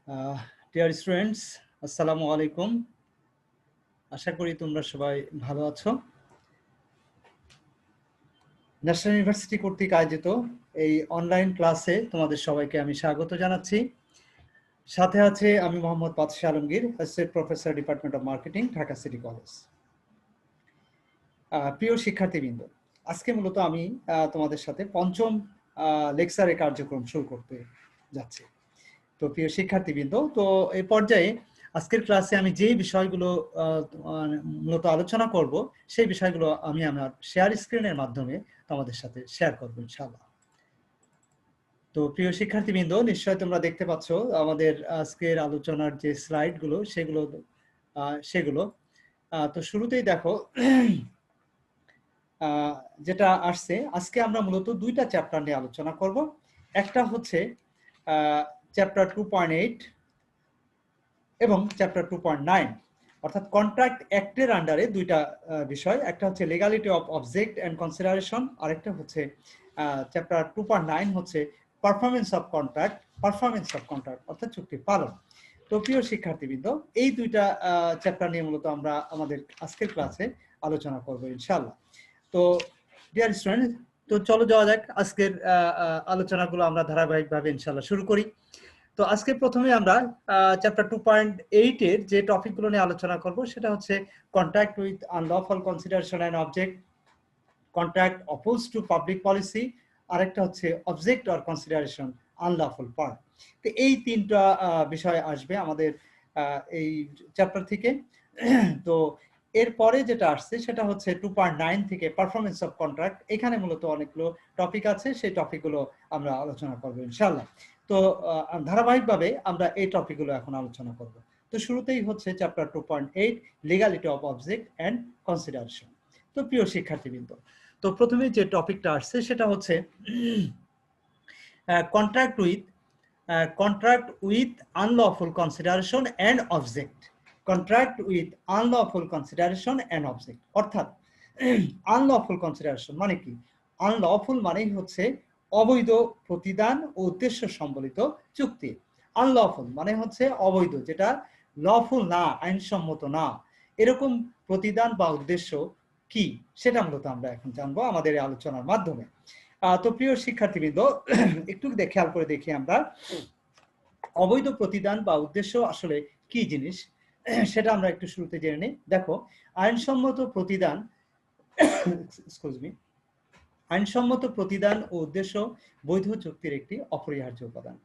Dear students, আসসালামু আলাইকুম। আশা করি তোমরা সবাই ভালো আছো। ন্যাশনাল ইউনিভার্সিটি কর্তৃক আয়োজিত এই অনলাইন ক্লাসে তোমাদের সবাইকে আমি স্বাগত জানাচ্ছি। সাথে আছে আমি মোহাম্মদ বাদশাহ Alamgir, associate professor, department of marketing, Dhaka city college. প্রিয় শিক্ষার্থীবৃন্দ, আজকে মূলত আমি তোমাদের সাথে পঞ্চম লেকচারের কার্যক্রম শুরু করতে যাচ্ছি। তো প্রিয় শিক্ষার্থীবৃন্দ, তো এই পর্যায়ে আজকের ক্লাসে আমি যে বিষয়গুলো মূলত আলোচনা করব সেই বিষয়গুলো আমি আমার শেয়ার স্ক্রিনের মাধ্যমে তোমাদের সাথে শেয়ার করবো ইনশাআল্লাহ। তো প্রিয় শিক্ষার্থীবৃন্দ, নিশ্চয় তোমরা দেখতে পাচ্ছ আমাদের আজকের আলোচনার যে স্লাইডগুলো সেগুলো তো শুরুতেই দেখো যেটা আসছে। আজকে আমরা মূলত দুইটা চ্যাপ্টার নিয়ে আলোচনা করব। একটা হচ্ছে চ্যাপ্টার 2.8 এবং চ্যাপ্টার 2.9, অর্থাৎ কন্ট্রাক্ট অ্যাক্টের আন্ডারে দুইটা বিষয়। একটা হচ্ছে legality of object and consideration, আরেকটা হচ্ছে চ্যাপ্টার 2.9 হচ্ছে পারফরমেন্স অফ কন্ট্রাক্ট অর্থাৎ চুক্তি পালন। তো প্রিয় শিক্ষার্থীবৃন্দ, এই দুইটা চ্যাপ্টার নিয়ে মূলত আমরা আমাদের আজকের ক্লাসে আলোচনা করব ইনশাআল্লাহ। তো ডিয়ার স্টুডেন্ট, তো চলো যাওয়া যাক, আজকের আলোচনাগুলো আমরা ধারাবাহিকভাবে ইনশাআল্লাহ শুরু করি। তো আজকে প্রথমে আমরা চ্যাপ্টার 2.8 এর যে টপিকগুলো নিয়ে আলোচনা করব সেটা হচ্ছে contract with unlawful consideration and object, contract oppose to public policy, আরেকটা হচ্ছে object or consideration unlawful part. তো এই তিনটা বিষয় আসবে আমাদের এই চ্যাপ্টার থেকে। তো এরপরে যেটা আসছে সেটা হচ্ছে 2.9 থেকে পারফরমেন্স অফ কন্ট্রাক্ট। এখানে মূলত অনেকগুলো টপিক আছে, সেই টপিকগুলো আমরা আলোচনা করবো ইনশাআল্লাহ। তো ধারাবাহিকভাবে আমরা এই টপিকগুলো এখন আলোচনা করব। তো শুরুতেই হচ্ছে chapter 2.8, legality of object and consideration. তো প্রিয় শিক্ষার্থীবৃন্দ, তো প্রথমে যে টপিকটা আসছে সেটা হচ্ছে contract with unlawful consideration and object. Contract with unlawful consideration and object, অর্থাৎ আনলফুল কনসিডারেশন মানে কি? আনলফুল মানেই হচ্ছে অবৈধ প্রতিদান ও উদ্দেশ্য সম্বলিত চুক্তি। আনলফুল মানে হচ্ছে অবৈধ, যেটা লফুল না, আইনসম্মত না, এরকম প্রতিদান বা উদ্দেশ্য কি সেটা মূলত আমরা এখন জানবো আমাদের আলোচনার মাধ্যমে। তো প্রিয় শিক্ষার্থীবৃন্দ, একটু খেয়াল করে দেখি আমরা অবৈধ প্রতিদান বা উদ্দেশ্য আসলে কি জিনিস সেটা আমরা একটু শুরুতে জেনে নিই। দেখো, আইনসম্মত প্রতিদান আইনসম্মত প্রতিদান ও উদ্দেশ্য বৈধ চুক্তির একটি অপরিহার্য উপাদান।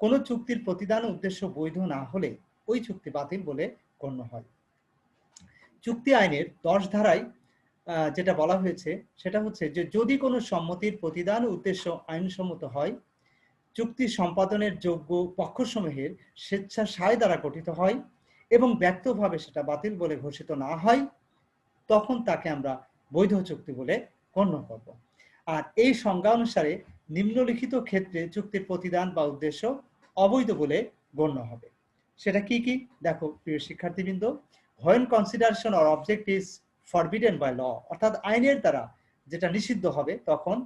কোন চুক্তির প্রতিদান উদ্দেশ্য বৈধ না হলে ওই চুক্তি বাতিল বলে গণ্য হয়। চুক্তি আইনের 10 ধারায় যেটা বলা হয়েছে সেটা হচ্ছে যে যদি কোনো সম্মতির প্রতিদান উদ্দেশ্য আইনসম্মত হয়, চুক্তি সম্পাদনের যোগ্য পক্ষসমূহের স্বেচ্ছাসায় দ্বারা গঠিত হয় এবং ব্যক্তভাবে সেটা বাতিল বলে ঘোষিত না হয়, তখন তাকে আমরা বৈধ চুক্তি বলে গণ্য করব। আর এই সংজ্ঞা অনুসারে নিম্নলিখিত ক্ষেত্রে চুক্তির প্রতিদান বা উদ্দেশ্য অবৈধ বলে গণ্য হবে। সেটা কি কি? দেখো প্রিয় শিক্ষার্থীবৃন্দ, when consideration or object is forbidden by law, অর্থাৎ আইনের দ্বারা যেটা নিষিদ্ধ হবে, তখন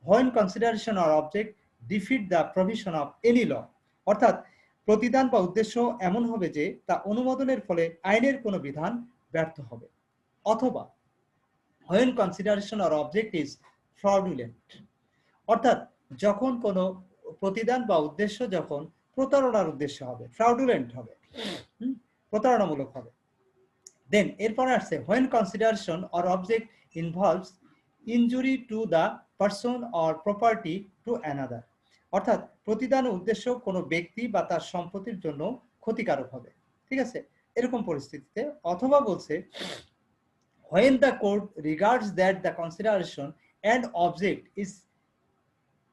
when consideration or object defeat the provision of any law, অর্থাৎ প্রতিদান বা উদ্দেশ্য এমন হবে যে তা অনুমোদনের ফলে আইনের কোনো বিধান ব্যর্থ হবে, অথবা when consideration or object is fraudulent, অর্থাৎ যখন কোনো প্রতিদান বা উদ্দেশ্য যখন প্রতারণার উদ্দেশ্য হবে, ফ্রাউডুলেন্ট হবে, প্রতারণামূলক হবে। দেন এরপরে আসছে when consideration or object involves injury to the person or property to another, অর্থাৎ প্রতিদান উদ্দেশ্য কোনো ব্যক্তি বা তার সম্পত্তির জন্য ক্ষতিকারক হবে। ঠিক আছে, এরকম পরিস্থিতিতে। অথবা বলছে when the court regards that the consideration and object is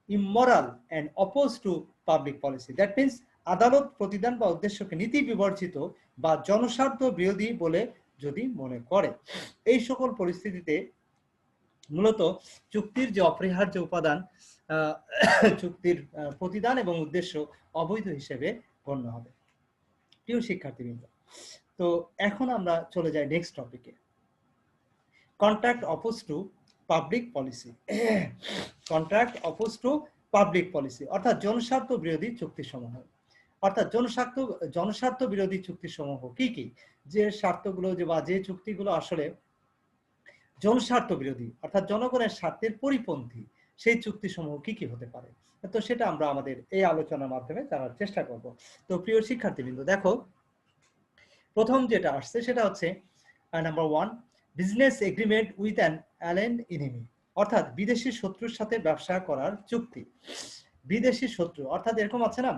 immoral and opposed to public policy, that means আদালত প্রতিদান বা উদ্দেশ্যকে নীতি বিবর্জিত বা জনস্বার্থ বিরোধী বলে যদি মনে করে। এই সকল পরিস্থিতিতে মূলত চুক্তির যে অপরিহার্য উপাদান, চুক্তির প্রতিদান এবং উদ্দেশ্য অবৈধ হিসেবে গণ্য হবে। প্রিয় শিক্ষার্থীবৃন্দ, তো এখন আমরা চলে যাই নেক্সট টপিকে, contract oppose to public policy. Contract oppose to public policy অর্থাৎ জনস্বার্থ বিরোধী চুক্তি সমূহ। অর্থাৎ জনস্বার্থ বিরোধী চুক্তি সমূহ কি কি, যে স্বার্থগুলো বা যে চুক্তিগুলো আসলে জনস্বার্থ বিরোধী অর্থাৎ জনগণের স্বার্থের পরিপন্থী, সেই চুক্তি সমূহ কি কি হতে পারে। তো সেটা আমরা আমাদের এই আলোচনার মাধ্যমে জানার চেষ্টা করব। তো প্রিয় শিক্ষার্থীবৃন্দ, দেখো প্রথম যেটা আসছে সেটা হচ্ছে number 1, business agreement with an alien enemy, অর্থাৎ বিদেশি শত্রুর সাথে ব্যবসা করার চুক্তি। বিদেশি শত্রু অর্থাৎ এরকম আছে না,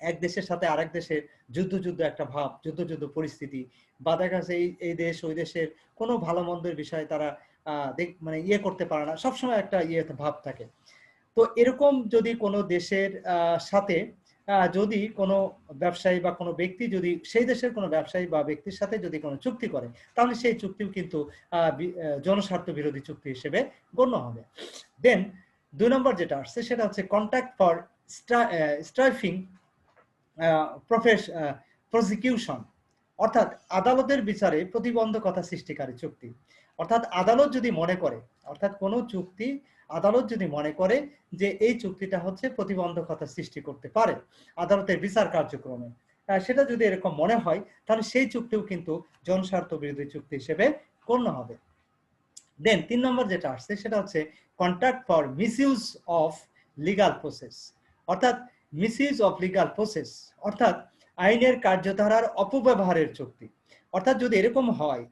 এক দেশের সাথে আরেক দেশের যুদ্ধ একটা ভাব, যুদ্ধ পরিস্থিতি, বা দেখা যাচ্ছে এই দেশ ওই দেশের কোনো ভালো মন্দের বিষয়ে তারা মানে ইয়ে করতে পারে না, সবসময় একটা ইয়ে ভাব থাকে। তো এরকম যদি কোনো দেশের সাথে যদি কোনো ব্যবসায়ী বা কোনো ব্যক্তি যদি সেই দেশের কোনো ব্যবসায়ী বা ব্যক্তির সাথে যদি কোনো চুক্তি করে, তাহলে সেই চুক্তিও কিন্তু জনস্বার্থ বিরোধী চুক্তি হিসেবে গণ্য হবে। দেন 2 নম্বর যেটা আসছে সেটা হচ্ছে কন্ট্রাক্ট ফর স্ট্রাইফিং প্রসিকিউশন, অর্থাৎ আদালতের বিচারে প্রতিবন্ধকতা সৃষ্টিকারী চুক্তি। অর্থাৎ আদালত যদি মনে করে, অর্থাৎ কোনো চুক্তি আদালত যদি মনে করে যে এই চুক্তিটা হচ্ছে প্রতিবন্ধকতা সৃষ্টি করতে পারে আদালতের বিচার কার্যক্রমে, সেটা যদি এরকম মনে হয়, তাহলে সেই চুক্তিও কিন্তু জনস্বার্থ বিরোধী চুক্তি হিসেবে গণ্য হবে। দেন 3 নম্বর যেটা আসছে সেটা হচ্ছে contract for misuse of legal process, অর্থাৎ মিসইউজ অফ লিগাল প্রসেস অর্থাৎ আইনের কার্যধারার অপব্যবহারের চুক্তি। অর্থাৎ যদি এরকম হয়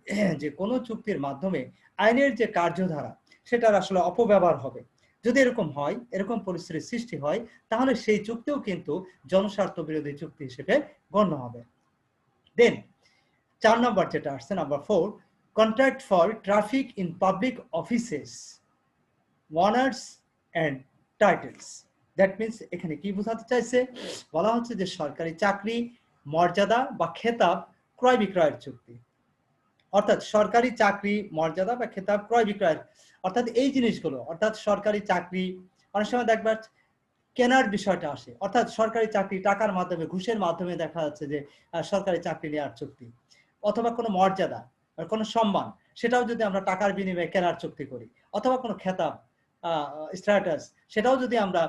যে কোনো চুক্তির মাধ্যমে আইনের যে কার্যধারা সেটার আসলে অপব্যবহার হবে, যদি এরকম হয়, এরকম পরিস্থিতির সৃষ্টি হয়, তাহলে সেই চুক্তিও কিন্তু জনস্বার্থ বিরোধী চুক্তি হিসেবে গণ্য হবে। দেন 4 নম্বর যেটা আসছে number 4, contract for traffic in public offices, honours and titles. That means এখানে কি বোঝাতে চাইছে, বলা হচ্ছে যে সরকারি চাকরি, মর্যাদা বা খেতাব ক্রয় বিক্রয়ের চুক্তি। অর্থাৎ সরকারি চাকরি, মর্যাদা বা খেতাব ক্রয় বিক্রয়ের, অর্থাৎ এই জিনিসগুলো, অর্থাৎ সরকারি চাকরি অনেক সময় দেখবা কেনার বিষয়টা আসে, অর্থাৎ সরকারি চাকরি টাকার মাধ্যমে, ঘুষের মাধ্যমে দেখা যাচ্ছে যে সরকারি চাকরি নেওয়ার চুক্তি, অথবা কোনো মর্যাদা, কোনো সম্মান, সেটাও যদি আমরা টাকার বিনিময়ে কেনার চুক্তি করি, অথবা কোনো খেতাব, স্ট্যাটাস, সেটাও যদি আমরা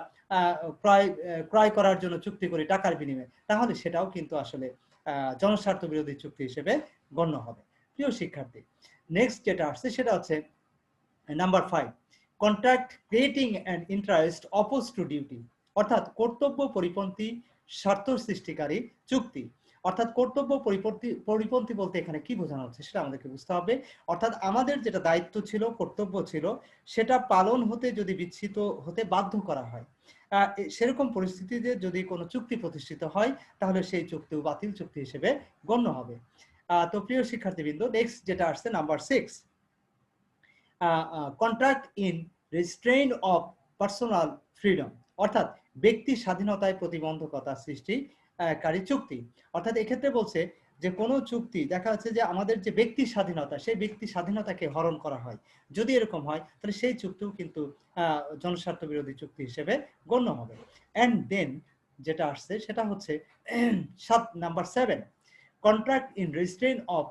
ক্রয় করার জন্য চুক্তি করি টাকার বিনিময়ে, তাহলে সেটাও কিন্তু আসলে জনস্বার্থ বিরোধী চুক্তি হিসেবে গণ্য হবে। প্রিয় শিক্ষার্থী, নেক্সট যেটা আসছে সেটা হচ্ছে number 5, contract creating an interest oppose to duty, অর্থাৎ কর্তব্য পরিপন্থী স্বার্থ সৃষ্টিকারী চুক্তি। অর্থাৎ কর্তব্য পরিপন্থী বলতে এখানে কি বোঝানো হচ্ছে সেটা আমাদেরকে বুঝতে হবে। অর্থাৎ আমাদের যেটা দায়িত্ব ছিল, কর্তব্য ছিল, সেটা পালন হতে যদি বিচ্যুত হতে বাধ্য করা হয়, সেরকম পরিস্থিতিতে যদি কোনো চুক্তি প্রতিষ্ঠিত হয়, তাহলে সেই চুক্তিও বাতিল চুক্তি হিসেবে গণ্য হবে। তো প্রিয় শিক্ষার্থীবৃন্দ, নেক্সট যেটা আসছে number 6, contract in restrain of personal freedom, অর্থাৎ ব্যক্তি স্বাধীনতায় প্রতিবন্ধকতা সৃষ্টিকারী চুক্তি। অর্থাৎ এক্ষেত্রে বলছে যে কোনো চুক্তি দেখা যাচ্ছে যে আমাদের যে ব্যক্তি স্বাধীনতা, সেই ব্যক্তি স্বাধীনতাকে হরণ করা হয়, যদি এরকম হয়, তাহলে সেই চুক্তিও কিন্তু জনস্বার্থ বিরোধী চুক্তি হিসেবে গণ্য হবে। অ্যান্ড দেন যেটা আসছে সেটা হচ্ছে number 7, contract in restrain of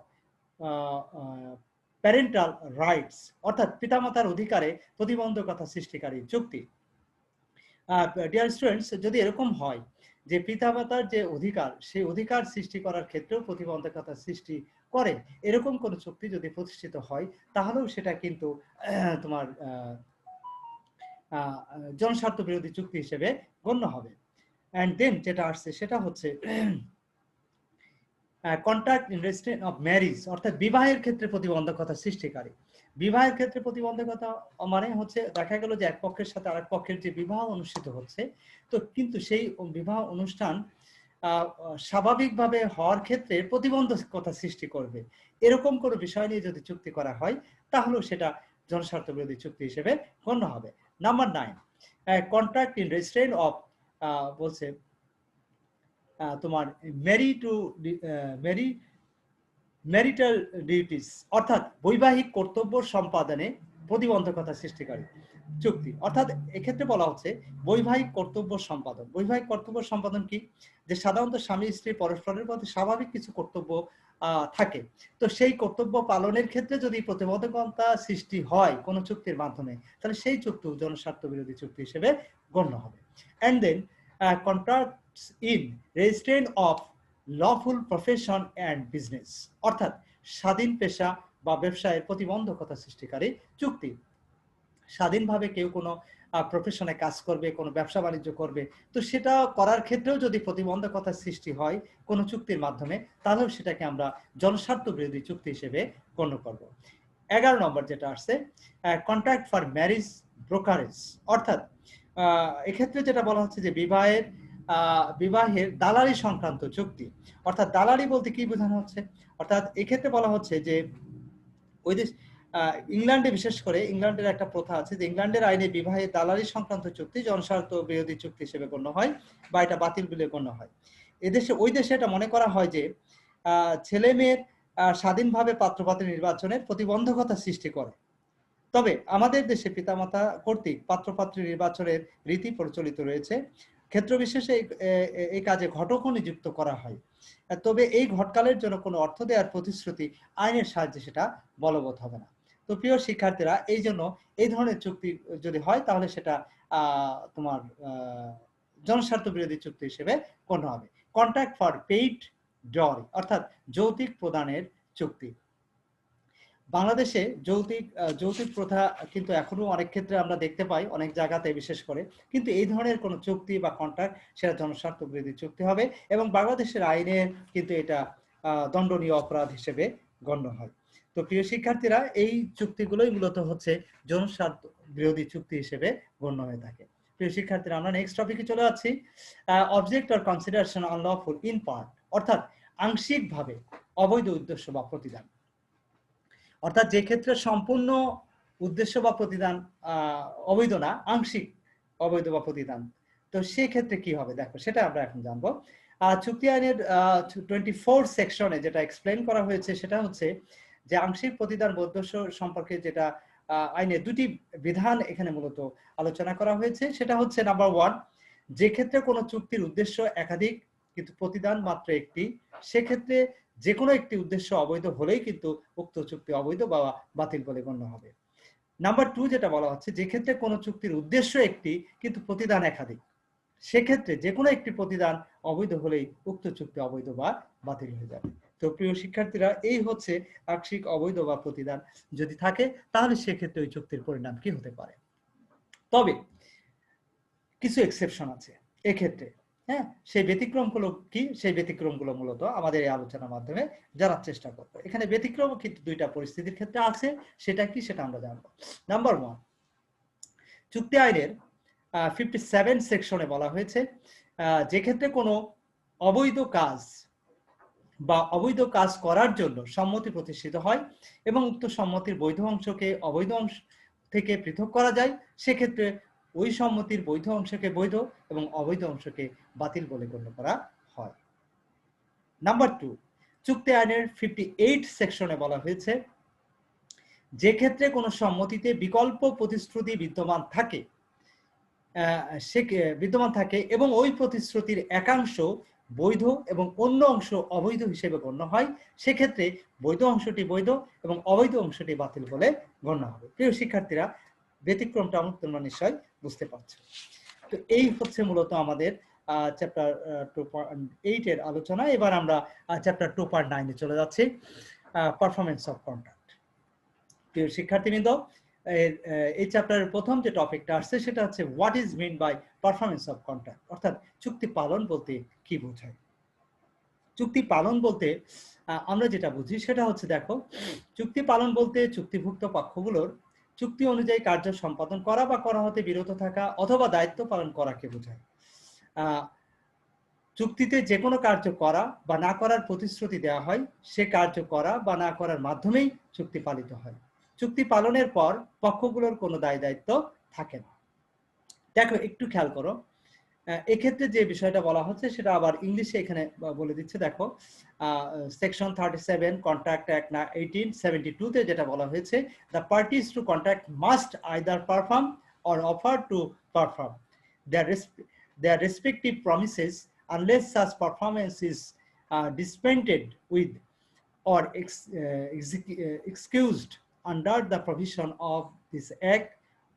parental rights, অর্থাৎ পিতামাতার অধিকারে প্রতিবন্ধকতা সৃষ্টিকারী চুক্তি। ডিয়ার স্টুডেন্টস, যদি এরকম হয় যে পিতামাতার যে অধিকার, সেই অধিকার সৃষ্টি করার ক্ষেত্রেও প্রতিবন্ধকতা সৃষ্টি করে, এরকম কোন চুক্তি যদি প্রতিষ্ঠিত হয়, তাহলেও সেটা কিন্তু তোমার জনস্বার্থ বিরোধী চুক্তি হিসেবে গণ্য হবে। অ্যান্ড দেন যেটা আসছে সেটা হচ্ছে contract in restrain of marriage, অর্থাৎ বিবাহের ক্ষেত্রে প্রতিবন্ধকতা সৃষ্টিকারী। বিবাহের ক্ষেত্রে প্রতিবন্ধকতা মানে হচ্ছে দেখা গেল যে এক পক্ষের সাথে আরেক পক্ষের যে বিবাহ অনুষ্ঠিত হচ্ছে, তো কিন্তু সেই বিবাহ অনুষ্ঠান স্বাভাবিকভাবে হওয়ার ক্ষেত্রে প্রতিবন্ধকতা সৃষ্টি করবে, এরকম কোনো বিষয় নিয়ে যদি চুক্তি করা হয়, তাহলেও সেটা জনস্বার্থ বিরোধী চুক্তি হিসেবে গণ্য হবে। Number 9, contract in restrain of, বলছে তোমার ম্যারিটাল ডিউটিস, অর্থাৎ বৈবাহিক কর্তব্য সম্পাদনে প্রতিবন্ধকতা সৃষ্টিকারী চুক্তি। অর্থাৎ এক্ষেত্রে বলা হচ্ছে বৈবাহিক কর্তব্য সম্পাদন। বৈবাহিক কর্তব্য সম্পাদন কি, যে সাধারণত স্বামী স্ত্রী পরস্পরের মধ্যে স্বাভাবিক কিছু কর্তব্য থাকে, তো সেই কর্তব্য পালনের ক্ষেত্রে যদি প্রতিবন্ধকতা সৃষ্টি হয় কোনো চুক্তির মাধ্যমে, তাহলে সেই চুক্তি জনস্বার্থ বিরোধী চুক্তি হিসেবে গণ্য হবে। And then contract in registration of lawful profession and business, অর্থাৎ স্বাধীন পেশা বা ব্যবসায়ের প্রতিবন্ধকতা সৃষ্টিকারী চুক্তি। স্বাধীনভাবে কেউ কোনো প্রফেশনে কাজ করবে, কোনো ব্যবসা বাণিজ্য করবে, তো সেটা করার ক্ষেত্রেও যদি প্রতিবন্ধকতার সৃষ্টি হয় কোনো চুক্তির মাধ্যমে, তাহলেও সেটাকে আমরা জনস্বার্থ বিরোধী চুক্তি হিসেবে গণ্য করব। 11 নম্বর যেটা আসছে, কন্ট্রাক্ট ফর ম্যারেজ ব্রোকারেজ, অর্থাৎ এক্ষেত্রে যেটা বলা হচ্ছে যে বিবাহের দালালি সংক্রান্ত চুক্তি। অর্থাৎ দালালি বলতে কি বোঝানো হচ্ছে, অর্থাৎ এক্ষেত্রে বলা হচ্ছে যে ওই দেশ ইংল্যান্ডে, বিশেষ করে ইংল্যান্ডের একটা প্রথা আছে যে ইংল্যান্ডের আইনে বিবাহে দালালি সংক্রান্ত চুক্তি জনস্বার্থ বিরোধী চুক্তি হিসেবে গণ্য হয় বা এটা বাতিল বলে গণ্য হয়। এদেশে, ওই দেশে এটা মনে করা হয় যে ছেলে মেয়ের স্বাধীনভাবে পাত্রপাত্রী নির্বাচনের প্রতিবন্ধকতা সৃষ্টি করে। তবে আমাদের দেশে পিতামাতা কর্তৃক পাত্রপাত্রী নির্বাচনের রীতি প্রচলিত রয়েছে। ক্ষেত্র বিশেষে এই কাজে ঘটকও নিযুক্ত করা হয়। তবে এই ঘটকালের জন্য কোনো অর্থ দেওয়ার প্রতিশ্রুতি আইনের সাহায্যে সেটা বলবৎ হবে না। তো প্রিয় শিক্ষার্থীরা, এই জন্য এই ধরনের চুক্তি যদি হয় তাহলে সেটা তোমার জনস্বার্থ বিরোধী চুক্তি হিসেবে গণ্য হবে। কন্ট্রাক্ট ফর পেইড ডরি, অর্থাৎ যৌতুক প্রদানের চুক্তি। বাংলাদেশে যৌতুক প্রথা কিন্তু এখনো অনেক ক্ষেত্রে আমরা দেখতে পাই, অনেক জায়গাতে বিশেষ করে, কিন্তু এই ধরনের কোনো চুক্তি বা কন্ট্রাক্ট সেটা জনস্বার্থ বিরোধী চুক্তি হবে এবং বাংলাদেশের আইনে কিন্তু এটা দণ্ডনীয় অপরাধ হিসেবে গণ্য হয়। তো প্রিয় শিক্ষার্থীরা, এই চুক্তিগুলোই মূলত হচ্ছে জনস্বার্থ বিরোধী চুক্তি হিসেবে গণ্য হয়ে থাকে। প্রিয় শিক্ষার্থীরা, আমরা নেক্সট টপিকে চলে যাচ্ছি। Object or consideration unlawful in part, অর্থাৎ আংশিকভাবে অবৈধ উদ্দেশ্য বা প্রতিদান। অর্থাৎ যে ক্ষেত্রে সম্পূর্ণ উদ্দেশ্য বা প্রতিদান অবৈধ না, আংশিক অবৈধ বা প্রতিদান, তো সেই ক্ষেত্রে কি হবে দেখো, সেটা আমরা এখন জানবো। চুক্তি আইনের 24 সেকশনে যেটা এক্সপ্লেন করা হয়েছে সেটা হচ্ছে যে আংশিক প্রতিদান উদ্দেশ্য সম্পর্কে যেটা আইনের দুটি বিধান এখানে মূলত আলোচনা করা হয়েছে। সেটা হচ্ছে নাম্বার 1, যে ক্ষেত্রে কোনো চুক্তির উদ্দেশ্য একাধিক কিন্তু প্রতিদান মাত্র একটি, সেক্ষেত্রে যে কোনো একটি উদ্দেশ্য অবৈধ হলেই কিন্তু উক্ত চুক্তি অবৈধ বা বাতিল বলে গণ্য হবে। নাম্বার 2 যেটা বলা হচ্ছে, যে ক্ষেত্রে কোনো চুক্তির উদ্দেশ্য একটি কিন্তু প্রতিদান একাধিক, সেক্ষেত্রে যে কোনো একটি প্রতিদান অবৈধ হলেই উক্ত চুক্তি অবৈধ বা বাতিল হয়ে যাবে। তো প্রিয় শিক্ষার্থীরা, এই হচ্ছে আংশিক অবৈধ বা প্রতিদান যদি থাকে তাহলে সেক্ষেত্রে ওই চুক্তির পরিণাম কি হতে পারে। তবে কিছু এক্সেপশন আছে এক্ষেত্রে। হ্যাঁ, সেই ব্যতিক্রমগুলো কি, সেই ব্যতিক্রমগুলো মূলত আমাদের এই আলোচনার মাধ্যমে জানার চেষ্টা করব। এখানে ব্যতিক্রম কিন্তু দুইটা পরিস্থিতির ক্ষেত্রে আছে, সেটা কি সেটা আমরা জানবো। নাম্বার 1, চুক্তি আইনের 57 সেকশনে বলা হয়েছে যে ক্ষেত্রে কোনো অবৈধ কাজ বা অবৈধ কাজ করার জন্য সম্মতি প্রতিষ্ঠিত হয় এবং উক্ত সম্মতির বৈধ অংশকে অবৈধ অংশ থেকে পৃথক করা যায়, সেক্ষেত্রে ওই সম্মতির বৈধ অংশকে বৈধ এবং অবৈধ অংশকে বাতিল বলে গণ্য করা হয়। নাম্বার 2, চুক্তি আইনের 58 সেকশনে বলা হয়েছে যে ক্ষেত্রে কোনো সম্মতিতে বিকল্প প্রতিশ্রুতি বিদ্যমান থাকে এবং ওই প্রতিশ্রুতির একাংশ বৈধ এবং অন্য অংশ অবৈধ হিসেবে গণ্য হয়, সেক্ষেত্রে বৈধ অংশটি বৈধ এবং অবৈধ অংশটি বাতিল বলে গণ্য হবে। প্রিয় শিক্ষার্থীরা, ব্যতিক্রমটা তোমরা নিশ্চয় বুঝতে পারছো। তো এই হচ্ছে মূলত আমাদের চ্যাপ্টার 2.8 এর আলোচনা। এবার আমরা চ্যাপ্টার 2.9 এ চলে যাচ্ছি, পারফরমেন্স অফ কন্ট্রাক্ট। প্রিয় শিক্ষার্থীবৃন্দ, এই চ্যাপ্টারের প্রথম যে টপিকটা আসছে সেটা হচ্ছে what is mean by performance of contract, অর্থাৎ চুক্তি পালন বলতে কি বোঝায়। চুক্তি পালন বলতে আমরা যেটা বুঝি সেটা হচ্ছে, দেখো, চুক্তি পালন বলতে চুক্তিভুক্ত পক্ষগুলোর চুক্তি অনুযায়ী কার্য সম্পাদন করা বা করা হতে বিরত থাকা অথবা দায়িত্ব পালন করাকে বোঝায়। চুক্তিতে যে কোনো কার্য করা বা না করার প্রতিশ্রুতি দেওয়া হয়, সে কার্য করা বা না করার মাধ্যমেই চুক্তি পালিত হয়। চুক্তি পালনের পর পক্ষগুলোর কোনো দায় দায়িত্ব থাকে না। দেখো, একটু খেয়াল করো, এক্ষেত্রে যে বিষয়টা বলা হচ্ছে সেটা আবার ইংলিশে এখানে বলে দিচ্ছে। দেখো, সেকশন 37 কন্ট্রাক্ট অ্যাক্ট 1872 তে যেটা বলা হয়েছে, the parties two contract must either perform or offer to perform their respective promises unless such performance is dispensed with or excused under the provision of this act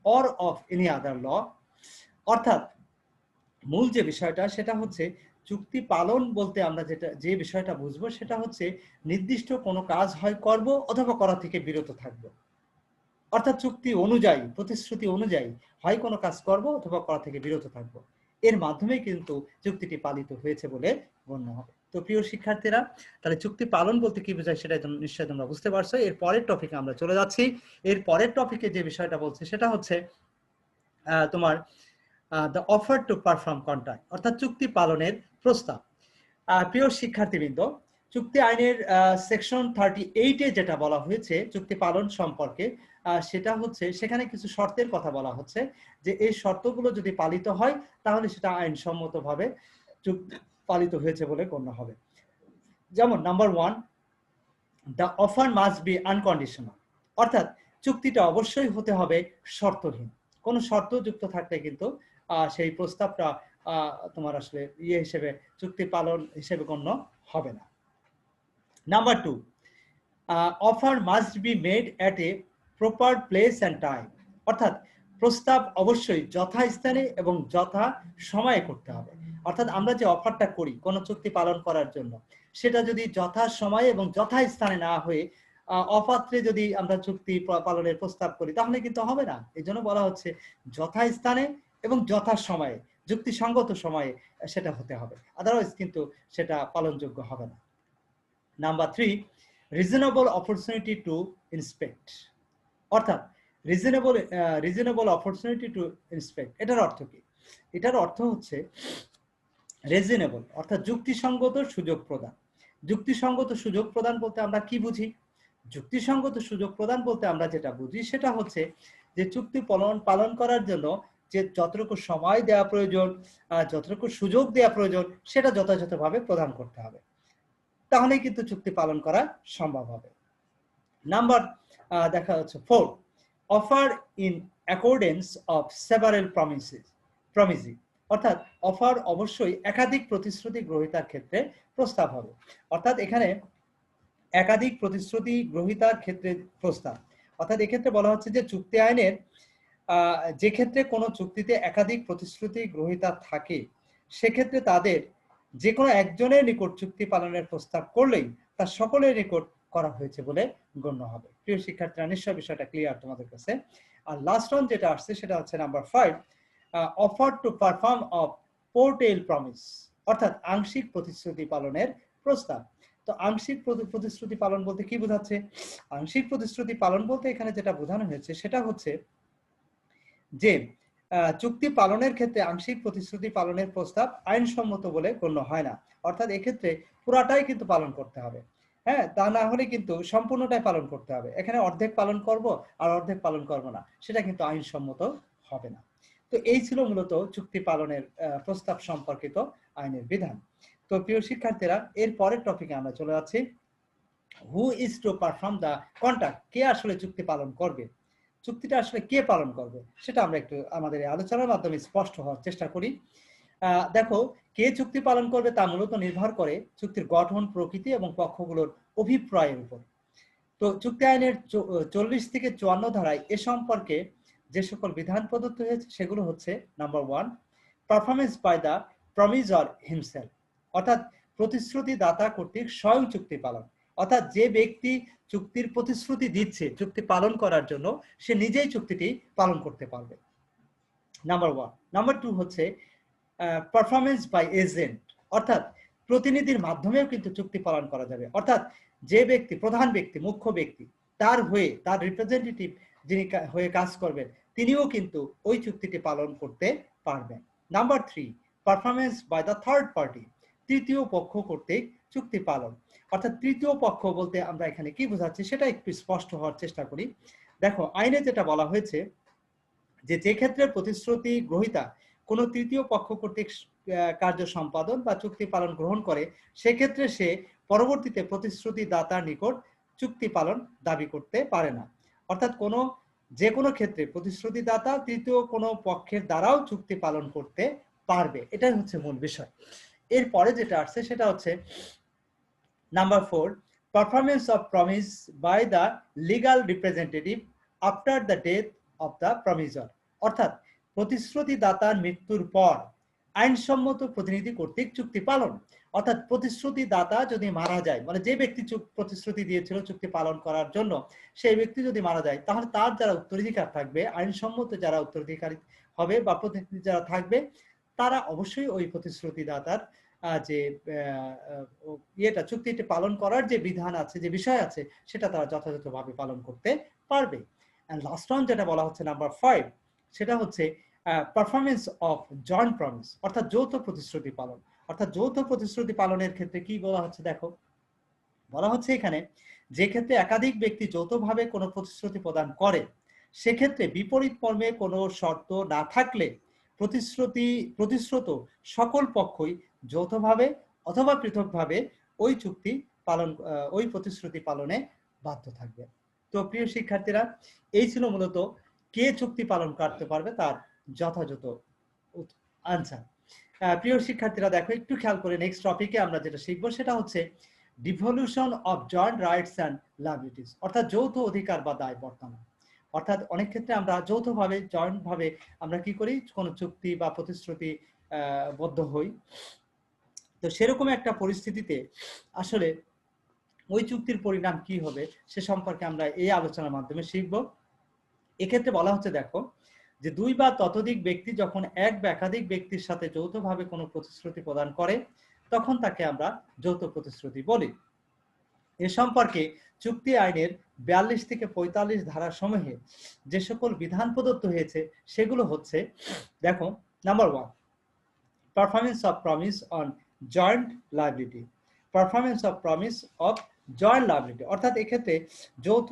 or of any other law। অর্থাৎ মূল যে বিষয়টা সেটা হচ্ছে চুক্তি পালন বলতে আমরা যে বিষয়টা বুঝবো সেটা হচ্ছে নির্দিষ্ট কোনো কাজ হয় করব অথবা করা থেকে বিরত থাকবো। অর্থাৎ চুক্তি অনুযায়ী, প্রতিশ্রুতি অনুযায়ী হয় কোনো কাজ করব অথবা করা থেকে বিরত থাকব। এর মাধ্যমে কিন্তু চুক্তিটি পালিত হয়েছে বলে গণ্য হবে। তো প্রিয় শিক্ষার্থীরা, তাহলে চুক্তি পালন বলতে কি বোঝায় সেটা নিশ্চয়ই তোমরা বুঝতে পারছো। এর পরের টপিকে আমরা চলে যাচ্ছি। এর পরের টপিকে যে বিষয়টা বলছে সেটা হচ্ছে তোমার the offer to perform contract, অর্থাৎ চুক্তি পালনের প্রস্তাব। প্রিয় শিক্ষার্থীবৃন্দ, চুক্তি আইনের সেকশন 38-এ যেটা বলা হয়েছে চুক্তি পালন সম্পর্কে, সেটা হচ্ছে সেখানে কিছু শর্তের কথা বলা হচ্ছে যে এই শর্তগুলো যদি পালিত হয় তাহলে সেটা আইনসম্মতভাবে চুক্তি পালিত হয়েছে বলে গণ্য হবে। যেমন number 1, the offer must be unconditional, অর্থাৎ চুক্তিটা অবশ্যই হতে হবে শর্তহীন। কোনো শর্ত যুক্ত থাকলে কিন্তু সেই প্রস্তাবটা তোমার আসলে হিসেবে চুক্তি পালন হিসেবে গণ্য হবে না। Number 2, offer must be made at a proper place and time, অর্থাৎ প্রস্তাব অবশ্যই যথাস্থানে এবং যথা সময়ে করতে হবে। অর্থাৎ আমরা যে অফারটা করি কোনো চুক্তি পালন করার জন্য, সেটা যদি যথা সময়ে এবং যথাস্থানে না হয়ে অপাত্রে যদি আমরা চুক্তি পালনের প্রস্তাব করি তাহলে কিন্তু হবে না। এই জন্য বলা হচ্ছে যথাস্থানে এবং যথা সময়ে, যুক্তিসঙ্গত সময়ে সেটা হতে হবে, আদারওয়াইজ কিন্তু সেটা পালনযোগ্য হবে না। Number 3, reasonable opportunity to inspect, অর্থাৎ রিজনেবল অপরচুনিটি টু ইন্সপেক্ট, এটার অর্থ কি? এটার অর্থ হচ্ছে রিজনেবল অর্থাৎ যুক্তিসঙ্গত সুযোগ প্রদান। যুক্তিসঙ্গত সুযোগ প্রদান বলতে আমরা কি বুঝি? যুক্তিসঙ্গত সুযোগ প্রদান বলতে আমরা যেটা বুঝি সেটা হচ্ছে যে চুক্তি পালন করার জন্য যে যতটুকু সময় দেওয়া প্রয়োজন, যতটুকু সুযোগ দেওয়া প্রয়োজন সেটা যথাযথভাবে প্রদান করতে হবে, তাহলেই কিন্তু চুক্তি পালন করা সম্ভব হবে। নাম্বার দেখা হচ্ছে 4, offer in accordance of several promisee, অর্থাৎ অফার অবশ্যই একাধিক প্রতিশ্রুতি গ্রহীতার ক্ষেত্রে প্রস্তাব হবে। অর্থাৎ এখানে একাধিক প্রতিশ্রুতি গ্রহীতার ক্ষেত্রে প্রস্তাব, অর্থাৎ এক্ষেত্রে বলা হচ্ছে যে চুক্তি আইনের যে ক্ষেত্রে কোনো চুক্তিতে একাধিক প্রতিশ্রুতি গ্রহীতা থাকে সেক্ষেত্রে তাদের যে কোনো একজনের নিকট চুক্তি পালনের প্রস্তাব করলেই তার সকলের নিকট করা হয়েছে বলে গণ্য হবে। প্রিয় শিক্ষার্থীরা, নিশ্চয় বিষয়টা ক্লিয়ার তোমাদের কাছে। আর লাস্ট ওয়ান যেটা আসছে সেটা হচ্ছে number 5, offer to perform of partial promise, অর্থাৎ আংশিক প্রতিশ্রুতি পালনের প্রস্তাব। তো আংশিক প্রতিশ্রুতি পালন বলতে কি বোঝাচ্ছে? আংশিক প্রতিশ্রুতি পালন বলতে এখানে যেটা বোঝানো হয়েছে সেটা হচ্ছে যে চুক্তি পালনের ক্ষেত্রে আংশিক প্রতিশ্রুতি পালনের প্রস্তাব আইনসম্মত বলে গণ্য হয় না। অর্থাৎ এক্ষেত্রে পুরাটাই কিন্তু পালন করতে হবে। হ্যাঁ, তা না হলে কিন্তু সম্পূর্ণটাই পালন করতে হবে। এখানে অর্ধেক পালন করব আর অর্ধেক পালন করব না, সেটা কিন্তু আইনসম্মত হবে না। তো এই ছিল মূলত চুক্তি পালনের প্রস্তাব সম্পর্কিত আইনের বিধান। তো প্রিয় শিক্ষার্থীরা, এর পরের টপিকে আমরা চলে যাচ্ছি, who is to perform the contract, কে আসলে চুক্তি পালন করবে, চুক্তিটা আসলে কে পালন করবে সেটা আমরা একটু আমাদের এই আলোচনার মাধ্যমে স্পষ্ট হওয়ার চেষ্টা করি। দেখো, কে চুক্তি পালন করবে তা মূলত নির্ভর করে চুক্তির গঠন, প্রকৃতি এবং পক্ষগুলোর অভিপ্রায়ের উপর। তো চুক্তি আইনের 40 থেকে 54 ধারায় এ সম্পর্কে যে সকল বিধান প্রদত্ত হয়েছে সেগুলো হচ্ছে number 1, performance by the promisor himself, অর্থাৎ প্রতিশ্রুতি দাতা কর্তৃক স্বয়ং চুক্তি পালন, অর্থাৎ যে ব্যক্তি চুক্তির প্রতিশ্রুতি দিচ্ছে চুক্তি পালন করার জন্য সে নিজেই চুক্তিটি পালন করতে পারবে, নাম্বার 1। নাম্বার 2 হচ্ছে পারফরমেন্স বাই এজেন্ট, অর্থাৎ প্রতিনিধির মাধ্যমেও কিন্তু চুক্তি পালন করা যাবে, অর্থাৎ যে ব্যক্তি, প্রধান ব্যক্তি, মুখ্য ব্যক্তি, তার হয়ে, তার রিপ্রেজেন্টেটিভ যিনি হয়ে কাজ করবেন তিনিও কিন্তু ওই চুক্তিটি পালন করতে পারবেন। Number 3, performance by the third party, তৃতীয় পক্ষ কর্তৃক চুক্তি পালন, অর্থাৎ তৃতীয় পক্ষ বলতে আমরা এখানে কি বোঝাচ্ছি সেটা একটু স্পষ্ট হওয়ার চেষ্টা করি। দেখো, আইনে যেটা বলা হয়েছে যে ক্ষেত্রে প্রতিশ্রুতি গ্রহীতা কোনো তৃতীয় পক্ষ কর্তৃক কার্য সম্পাদন বা চুক্তি পালন গ্রহণ করে সেক্ষেত্রে সে পরবর্তীতে প্রতিশ্রুতি দাতার নিকট চুক্তি পালন দাবি করতে পারে না। অর্থাৎ যে কোনো ক্ষেত্রে প্রতিশ্রুতি দাতা তৃতীয় কোনো পক্ষের দ্বারাও চুক্তি পালন করতে পারবে, এটাই হচ্ছে মূল বিষয়। এরপরে যেটা আসছে সেটা হচ্ছে number 4, performance of promise by the legal representative after the death of the promisor, অর্থাৎ প্রতিশ্রুতি দাতার মৃত্যুর পর আইনসম্মত প্রতিনিধি কর্তৃক চুক্তি পালন। অর্থাৎ প্রতিশ্রুতি দাতা যদি মারা যায়, মানে যে ব্যক্তি প্রতিশ্রুতি দিয়েছিল চুক্তি পালন করার জন্য, সেই ব্যক্তি যদি মারা যায়, তাহলে তার যারা উত্তরাধিকার থাকবে, আইনসম্মত যারা উত্তরাধিকারী হবে বা প্রতিনিধি যারা থাকবে, তারা অবশ্যই ওই প্রতিশ্রুতি দাতার যে ইয়েটা চুক্তিটি পালন করার যে বিধান আছে, যে বিষয় আছে, সেটা তারা যথাযথভাবে পালন করতে পারবে। এন্ড লাস্ট ওয়ান যেটা বলা হচ্ছে নাম্বার 5, সেটা হচ্ছে পারফরমেন্স অফ জয়েন্ট প্রমিস, অর্থাৎ যৌথ প্রতিশ্রুতি পালন। অর্থাৎ যৌথ প্রতিশ্রুতি পালনের ক্ষেত্রে কি বলা হচ্ছে দেখো, বলা হচ্ছে এখানে যে ক্ষেত্রে একাধিক ব্যক্তি যৌথভাবে কোনো প্রতিশ্রুতি প্রদান করে, সেক্ষেত্রে বিপরীত মর্মে কোনো শর্ত না থাকলে প্রতিশ্রুত সকল পক্ষই যৌথভাবে অথবা পৃথকভাবে ওই চুক্তি পালন ওই প্রতিশ্রুতি পালনে বাধ্য থাকবে। তো প্রিয় শিক্ষার্থীরা, এই ছিল মূলত কে চুক্তি পালন করতে পারবে তার যথাযথ আনসার। প্রিয় শিক্ষার্থীরা দেখো, একটু খেয়াল করে নেক্সট টপিকে আমরা যেটা শিখবো সেটা হচ্ছে devolution of joint rights and liabilities, অর্থাৎ যৌথ অধিকার বা দায় বর্তানো। অর্থাৎ অনেক ক্ষেত্রে আমরা যৌথভাবে জয়েন্ট ভাবে আমরা কি করি, কোনো চুক্তি বা প্রতিশ্রুতি বদ্ধ হই। তো সেরকম একটা পরিস্থিতিতে আসলে ওই চুক্তির পরিণাম কি হবে সে সম্পর্কে আমরা এই আলোচনার মাধ্যমে শিখব। এক্ষেত্রে বলা হচ্ছে দেখো, যে দুই বা ততোধিক ব্যক্তি যখন এক বা একাধিক ব্যক্তির সাথে যৌথভাবে কোনো প্রতিশ্রুতি প্রদান করে, তখন তাকে আমরা যৌথ প্রতিশ্রুতি বলি। এ সম্পর্কে চুক্তি আইনের 42 থেকে 45 ধারা সমূহে যে সকল বিধান প্রদত্ত হয়েছে সেগুলো হচ্ছে দেখো, number 1, performance of promise on joint liability. Performance of promise of joint liability, অর্থাৎ এক্ষেত্রে যৌথ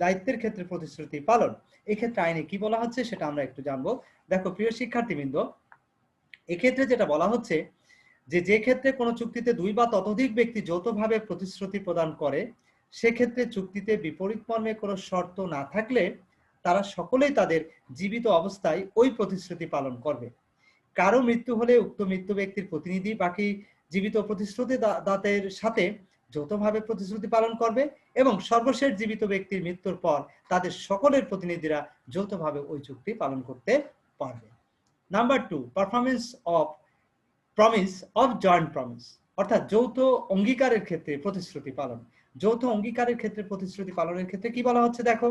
দায়িত্বের ক্ষেত্রে প্রতিশ্রুতি পালন। এক্ষেত্রে আইনে কি বলা হচ্ছে সেটা আমরা একটু জানবো। দেখো প্রিয় শিক্ষার্থীবৃন্দ, এক্ষেত্রে যেটা বলা হচ্ছে যে ক্ষেত্রে কোনো চুক্তিতে দুই বা ততোধিক ব্যক্তি যৌথভাবে প্রতিশ্রুতি প্রদান করে, সেক্ষেত্রে চুক্তিতে বিপরীত মর্মে কোনো শর্ত না থাকলে তারা সকলেই তাদের জীবিত অবস্থায় ওই প্রতিশ্রুতি পালন করবে। কারো মৃত্যু হলে উক্ত মৃত্যু ব্যক্তির প্রতিনিধি বাকি জীবিত প্রতিশ্রুতি দাতাদের সাথে যৌথভাবে প্রতিশ্রুতি পালন করবে, এবং সর্বশেষ জীবিত ব্যক্তির মৃত্যুর পর তাদের সকলের প্রতিনিধিরা যৌথভাবে ওই চুক্তি পালন করতে পারবে। Number 2, performance of promise of joint promise, অর্থাৎ যৌথ অঙ্গীকারের ক্ষেত্রে প্রতিশ্রুতি পালন। যৌথ অঙ্গীকারের ক্ষেত্রে প্রতিশ্রুতি পালনের ক্ষেত্রে কি বলা হচ্ছে দেখো,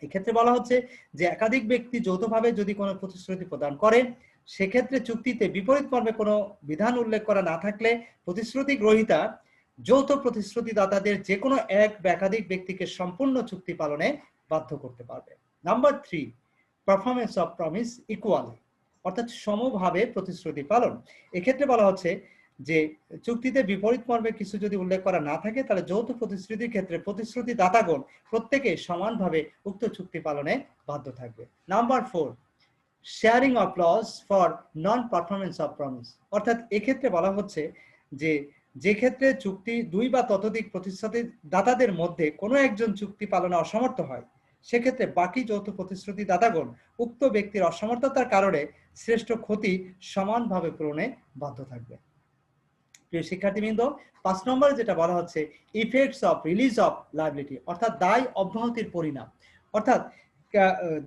এক্ষেত্রে বলা হচ্ছে যে একাধিক ব্যক্তি যৌথভাবে যদি কোনো প্রতিশ্রুতি প্রদান করে, সেক্ষেত্রে চুক্তিতে বিপরীত মর্মে কোনো বিধান উল্লেখ করা না থাকলে প্রতিশ্রুতি গ্রহীতা যৌথ প্রতিশ্রুতি দাতাদের যে কোনো এক বা একাধিক ব্যক্তিকে সম্পূর্ণ চুক্তি পালনে বাধ্য করতে পারবে। Number 3, performance of promise equally, অর্থাৎ সমভাবে প্রতিশ্রুতি পালন। এক্ষেত্রে বলা হচ্ছে যে চুক্তিতে বিপরীত মর্মে কিছু যদি উল্লেখ করা না থাকে, তাহলে যৌথ প্রতিশ্রুতির ক্ষেত্রে প্রতিশ্রুতি দাতাগণ প্রত্যেকে সমানভাবে উক্ত চুক্তি পালনে বাধ্য থাকবে। Number 4, sharing of loss for non performance of promise, অর্থাৎ এক্ষেত্রে বলা হচ্ছে যে ক্ষেত্রে চুক্তি দুই বা ততোধিক প্রতিশ্রুতি দাতাদের মধ্যে কোনো একজন চুক্তি পালনে অসমর্থ হয়, সেক্ষেত্রে বাকি যৌথ প্রতিশ্রুতি দাতাগণ উক্ত ব্যক্তির অসমর্থতার কারণে শ্রেষ্ঠ ক্ষতি সমানভাবে পূরণে বাধ্য থাকবে। প্রিয় শিক্ষার্থীবৃন্দ, 5 নম্বরে যেটা বলা হচ্ছে effects of release of liability, অর্থাৎ দায় অব্যাহতির পরিণাম। অর্থাৎ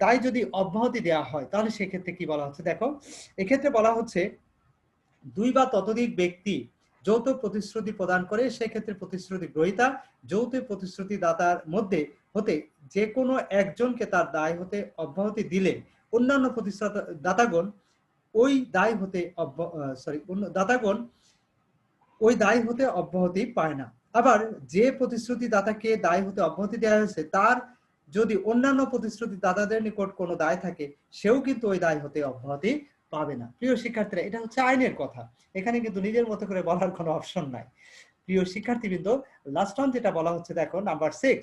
দায় যদি অব্যাহতি দেওয়া হয় তাহলে সেক্ষেত্রে কি বলা হচ্ছে দেখো, এক্ষেত্রে বলা হচ্ছে দুই বা ততোধিক ব্যক্তি যৌথ প্রতিশ্রুতি প্রদান করে, সেক্ষেত্রে প্রতিশ্রুতি গ্রহীতা যৌথ প্রতিশ্রুতি দাতার মধ্যে হতে যে কোনো একজনকে তার দায় হতে অব্যাহতি দিলে অন্যান্য প্রতিশ্রুতি দাতাগণ ওই দায় হতে ওই দায় হতে অব্যাহতি পায় না। আবার যে প্রতিশ্রুতি দাতাকে দায় হতে অব্যাহতি দেওয়া হয়েছে তার যদি অন্যান্য প্রতিশ্রুতি দাতাদের নিকট কোনো দায় থাকে, সেও কিন্তু ওই দায় হতে অব্যাহতি পাবে না। প্রিয় শিক্ষার্থীরা, এটা হচ্ছে আইনের কথা, এখানে কিন্তু নিজের মতো করে বলার কোনো অপশন নাই। প্রিয় শিক্ষার্থীবৃন্দ, লাস্ট ওয়ান যেটা বলা হচ্ছে দেখো, নাম্বার 6,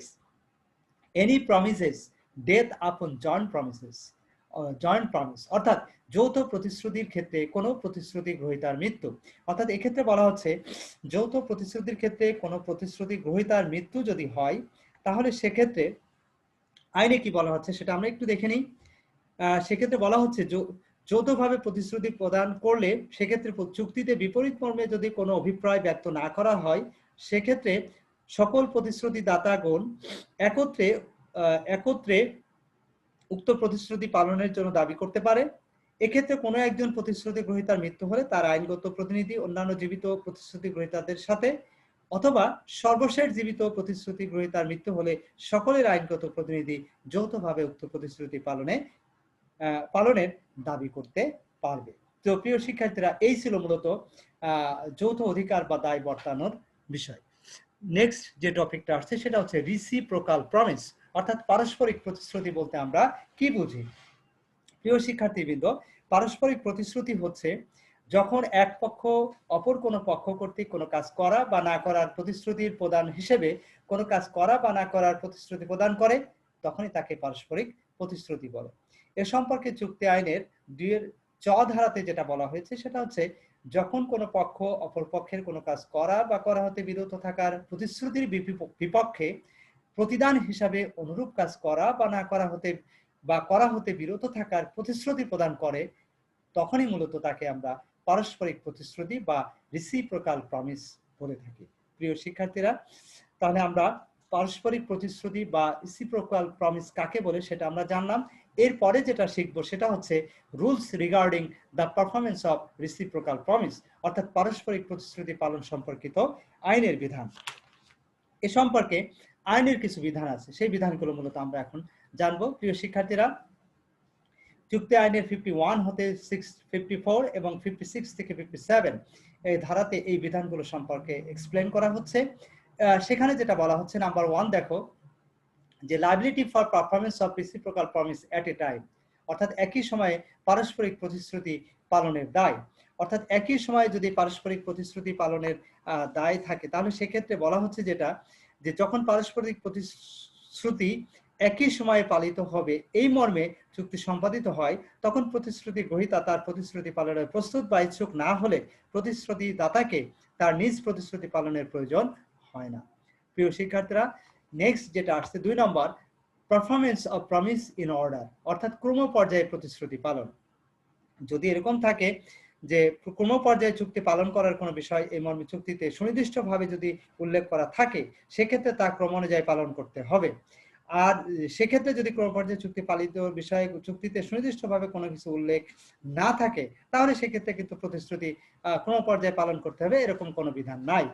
এনি প্রমিসেস ডেথ আপন জয়েন্ট প্রমিসেস জয়েন্ট প্রমিস, অর্থাৎ যৌথ প্রতিশ্রুতির ক্ষেত্রে কোনো প্রতিশ্রুতি গ্রহীতার মৃত্যু। অর্থাৎ এক্ষেত্রে বলা হচ্ছে যৌথ প্রতিশ্রুতির ক্ষেত্রে কোনো প্রতিশ্রুতি গ্রহীতার মৃত্যু যদি হয়, তাহলে সেক্ষেত্রে আইনে কি বলা হচ্ছে সেটা আমরা একটু দেখে নিই। সেক্ষেত্রে বলা হচ্ছে যৌথভাবে প্রতিশ্রুতি প্রদান করলে সেক্ষেত্রে চুক্তিতে বিপরীত মর্মে যদি কোনো অভিপ্রায় ব্যক্ত না করা হয়, সেক্ষেত্রে সকল প্রতিশ্রুতি দাতাগণ একত্রে উক্ত প্রতিশ্রুতি পালনের জন্য দাবি করতে পারে, এক্ষেত্রে কোনো একজন প্রতিশ্রুতি গ্রহীতার মৃত্যু হলে তার আইনগত প্রতিনিধি অন্যান্য জীবিত প্রতিশ্রুতি গ্রহীতাদের সাথে, অথবা সর্বশেষ জীবিত প্রতিশ্রুতি গ্রহীতার মৃত্যু হলে সকলের আইনগত প্রতিনিধি যৌথভাবে উক্ত প্রতিশ্রুতি পালনের দাবি করতে পারবে। তো প্রিয় শিক্ষার্থীরা, এই ছিল মূলত যৌথ অধিকার বা দায় বর্তানোর বিষয়। নেক্সট যে টপিকটা আসছে সেটা হচ্ছে রিসিপ্রোকাল প্রমিস, অর্থাৎ পারস্পরিক প্রতিশ্রুতি বলতে আমরা কি বুঝি। প্রিয় শিক্ষার্থীবৃন্দ, পারস্পরিক প্রতিশ্রুতি হচ্ছে যখন এক পক্ষ অপর কোনো পক্ষ কর্তৃক কোনো কাজ করা বা না করার প্রতিশ্রুতির প্রদান হিসেবে কোনো কাজ করা বা না করার প্রতিশ্রুতি প্রদান করে, তখনই তাকে পারস্পরিক প্রতিশ্রুতি বলে। এ সম্পর্কে চুক্তি আইনের 2 ধারাতে যেটা বলা হয়েছে সেটা হচ্ছে যখন কোনো পক্ষ অপর পক্ষের কোনো কাজ করা বা করা হতে বিরত থাকার প্রতিশ্রুতির বিপক্ষে প্রতিদান হিসাবে অনুরূপ কাজ করা বা না করা হতে বিরত থাকার প্রতিশ্রুতি প্রদান করে, তখনই মূলত তাকে আমরা পারস্পরিক প্রতিশ্রুতি বা রিসিপ্রোকাল প্রমিস বলে থাকি। প্রিয় শিক্ষার্থীরা, তাহলে আমরা পারস্পরিক প্রতিশ্রুতি বা রিসিপ্রোকাল প্রমিস কাকে বলে সেটা আমরা জানলাম। এরপরে যেটা শিখবো সেটা হচ্ছে rules regarding the performance of reciprocal promise, অর্থাৎ পারস্পরিক প্রতিশ্রুতি পালন সম্পর্কিত আইনের বিধান। এ সম্পর্কে আইনের কিছু বিধান আছে, সেই বিধানগুলো মূলত আমরা এখন জানবো। প্রিয় শিক্ষার্থীরা, চুক্তি আইনের 51 হতে 54 এবং 56 থেকে 57 এই ধারাতে এই বিধানগুলো সম্পর্কে এক্সপ্লেন করা হচ্ছে। সেখানে যেটা বলা হচ্ছে, নাম্বার 1 দেখো যে liability for performance of reciprocal promise at A time, অর্থাৎ একই সময়ে পারস্পরিক প্রতিশ্রুতি পালনের দায়। অর্থাৎ একই সময়ে যদি পারস্পরিক প্রতিশ্রুতি পালনের দায় থাকে, তাহলে সেক্ষেত্রে বলা হচ্ছে যেটা যে যখন পারস্পরিক প্রতিশ্রুতি একই সময়ে পালিত হবে এই মর্মে চুক্তি সম্পাদিত হয়, তখন প্রতিশ্রুতি গ্রহীতা তার প্রতিশ্রুতি পালনের প্রস্তুত বা ইচ্ছুক না হলে প্রতিশ্রুতি দাতাকে তার নিজ প্রতিশ্রুতি পালনের প্রয়োজন হয় না। প্রিয় শিক্ষার্থীরা, নেক্সট যেটা আসছে 2 number, performance of promise in order, অর্থাৎ ক্রম পর্যায়ে প্রতিশ্রুতি পালন। যদি এরকম থাকে যে ক্রম পর্যায়ে চুক্তি পালন করার কোনো বিষয় এই মর্মে চুক্তিতে সুনির্দিষ্টভাবে যদি উল্লেখ করা থাকে, সেক্ষেত্রে তা ক্রম অনুযায়ী পালন করতে হবে। আর সেক্ষেত্রে যদি ক্রম পর্যায়ে চুক্তি পালিত বিষয়ে চুক্তিতে সুনির্দিষ্টভাবে কোনো কিছু উল্লেখ না থাকে, তাহলে সেক্ষেত্রে কিন্তু প্রতিশ্রুতি ক্রম পর্যায়ে পালন করতে হবে, এরকম কোনো বিধান নাই।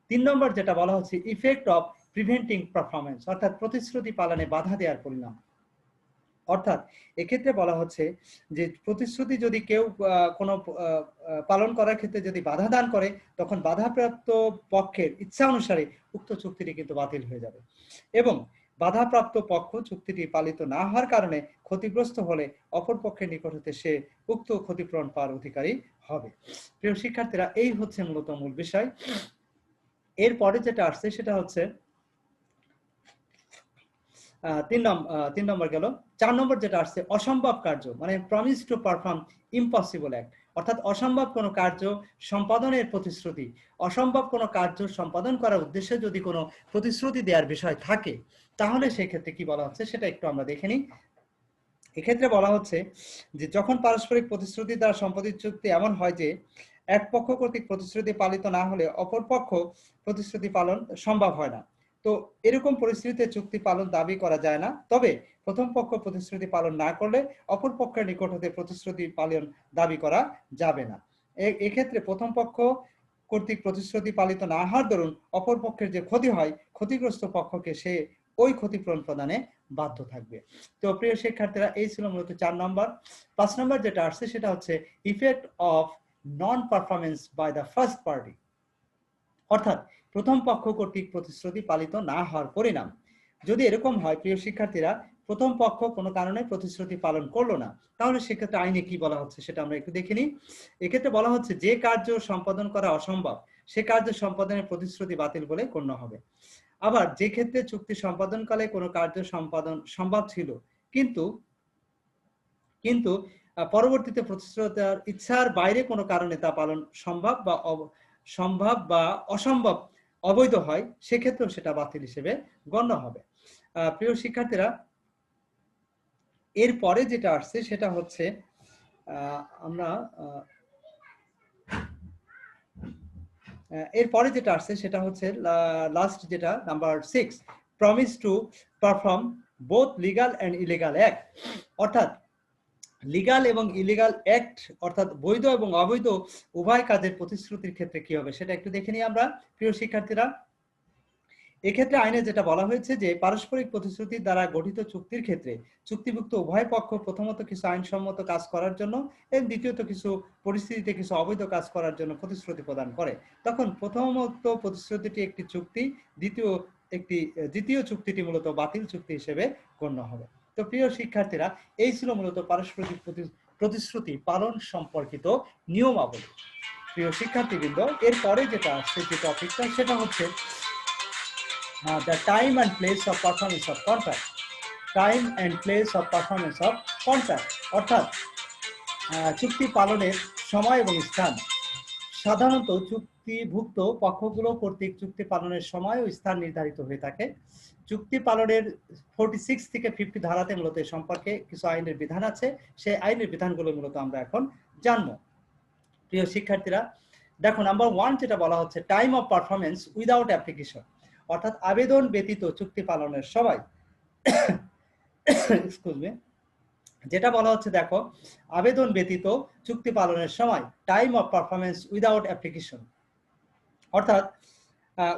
3 নম্বর যেটা বলা হচ্ছে ইফেক্ট অফ প্রিভেন্টিং পারফরমেন্স, অর্থাৎ প্রতিশ্রুতি পালনে বাধা দেওয়ার পরিণাম। অর্থাৎ এক্ষেত্রে বলা হচ্ছে যে প্রতিশ্রুতি যদি কেউ কোনো পালন করার ক্ষেত্রে যদি বাধা দান করে, তখন বাধাপ্রাপ্ত পক্ষের ইচ্ছা অনুসারে উক্ত চুক্তিটি কিন্তু বাতিল হয়ে যাবে, এবং বাধাপ্রাপ্ত পক্ষ চুক্তিটি পালিত না হওয়ার কারণে ক্ষতিগ্রস্ত হলে অপর পক্ষের নিকট হতে সে উক্ত ক্ষতিপূরণ পাওয়ার অধিকারী হবে। প্রিয় শিক্ষার্থীরা, এই হচ্ছে মূলত মূল বিষয়। এরপরে যেটা আসছে সেটা হচ্ছে 3 নম্বর গেল। 4 নম্বর যেটা আসছে অসম্ভব কার্য, মানে promise to perform impossible act, অর্থাৎ অসম্ভব কোনো কার্য সম্পাদনের প্রতিশ্রুতি। অসম্ভব কোনো কার্য সম্পাদন করার উদ্দেশ্যে যদি কোনো প্রতিশ্রুতি দেওয়ার বিষয় থাকে, তাহলে সেক্ষেত্রে কি বলা হচ্ছে সেটা একটু আমরা দেখে নিই। এক্ষেত্রে বলা হচ্ছে যে যখন পারস্পরিক প্রতিশ্রুতি দ্বারা সম্পাদিত চুক্তি এমন হয় যে এক পক্ষ কর্তৃক প্রতিশ্রুতি পালিত না হলে অপর পক্ষ প্রতিশ্রুতি পালন সম্ভব হয় না, তো এরকম পরিস্থিতিতে চুক্তি পালন দাবি করা যায় না। তবে প্রথম পক্ষ প্রতিশ্রুতি পালন না করলে অপর পক্ষের নিকট হতে প্রতিশ্রুতি পালন দাবি করা যাবে না। এক্ষেত্রে প্রথম পক্ষ কর্তৃক প্রতিশ্রুতি পালিত না হওয়ার দরুন অপর পক্ষের যে ক্ষতি হয়, ক্ষতিগ্রস্ত পক্ষকে সে ওই ক্ষতিপূরণ প্রদানে বাধ্য থাকবে। তো প্রিয় শিক্ষার্থীরা, এই ছিল মূলত 4 নম্বর। 5 নম্বর যেটা আসছে সেটা হচ্ছে effect of non performance by the first party, অর্থাৎ প্রথম পক্ষ কর্তৃক প্রতিশ্রুতি পালিত না হওয়ার পরিণাম। যদি এরকম হয় প্রিয় শিক্ষার্থীরা, প্রথম পক্ষ কোনো কারণে প্রতিশ্রুতি পালন করলো না, তাহলে সেক্ষেত্রে আইনে কি বলা হচ্ছে সেটা আমরা একটু দেখে নিই। এক্ষেত্রে বলা হচ্ছে যে কার্য সম্পাদন করা অসম্ভব সে কার্য সম্পাদনের প্রতিশ্রুতি বাতিল বলে গণ্য হবে। আবার যে ক্ষেত্রে চুক্তি সম্পাদনকালে কোনো কার্য সম্পাদন সম্ভব ছিল কিন্তু কিন্তু পরবর্তীতে প্রতিশ্রুতার ইচ্ছার বাইরে কোনো কারণে তা পালন সম্ভব বা অসম্ভব অবৈধ হয়, সেক্ষেত্রেও সেটা বাতিল হিসেবে গণ্য হবে। প্রিয় শিক্ষার্থীরা, এরপরে যেটা আসছে সেটা হচ্ছে লাস্ট যেটা number 6, promise to perform both legal and illegal act, অর্থাৎ লিগাল এবং ইলিগাল অ্যাক্ট অর্থাৎ বৈধ এবং অবৈধ উভয় কাজের প্রতিশ্রুতির ক্ষেত্রে কি হবে সেটা একটু দেখে নিই আমরা প্রিয় শিক্ষার্থীরা। এক্ষেত্রে আইনে যেটা বলা হয়েছে যে পারস্পরিক প্রতিশ্রুতির দ্বারা গঠিত চুক্তির ক্ষেত্রে চুক্তিভুক্ত উভয় পক্ষ প্রথমত কিছু আইনসম্মত কাজ করার জন্য এবং দ্বিতীয়ত কিছু পরিস্থিতিতে কিছু অবৈধ কাজ করার জন্য প্রতিশ্রুতি প্রদান করে। তখন প্রথমত প্রতিশ্রুতিটি একটি চুক্তি, দ্বিতীয় চুক্তিটি মূলত বাতিল চুক্তি হিসেবে গণ্য হবে। তো প্রিয় শিক্ষার্থীরা, এই ছিল মূলত পারস্পরিক প্রতিশ্রুতি পালন সম্পর্কিত নিয়মাবলী। প্রিয় শিক্ষার্থীবৃন্দ, এরপরে যেটা আসছে যে টপিকটা সেটা হচ্ছে the time and place of performance of contract. Time and place of performance of contract অর্থাৎ চুক্তি পালনের সময় এবং স্থান। সাধারণত চুক্তিভুক্ত পক্ষগুলো কর্তৃক চুক্তি পালনের সময় ও স্থান নির্ধারিত হয়ে থাকে। চুক্তি পালনের 46 থেকে 50 ধারাতে মূলত এই সম্পর্কে কিছু আইনের বিধান আছে, সেই আইনের বিধানগুলো মূলত আমরা এখন জানবো। প্রিয় শিক্ষার্থীরা দেখো, নাম্বার 1 যেটা বলা হচ্ছে time of performance without application, অর্থাৎ আবেদন ব্যতীত চুক্তি পালনের সময়। এক্সকিউজ মি, যেটা বলা হচ্ছে দেখো, আবেদন ব্যতীত চুক্তি পালনের সময় time of performance without application, অর্থাৎ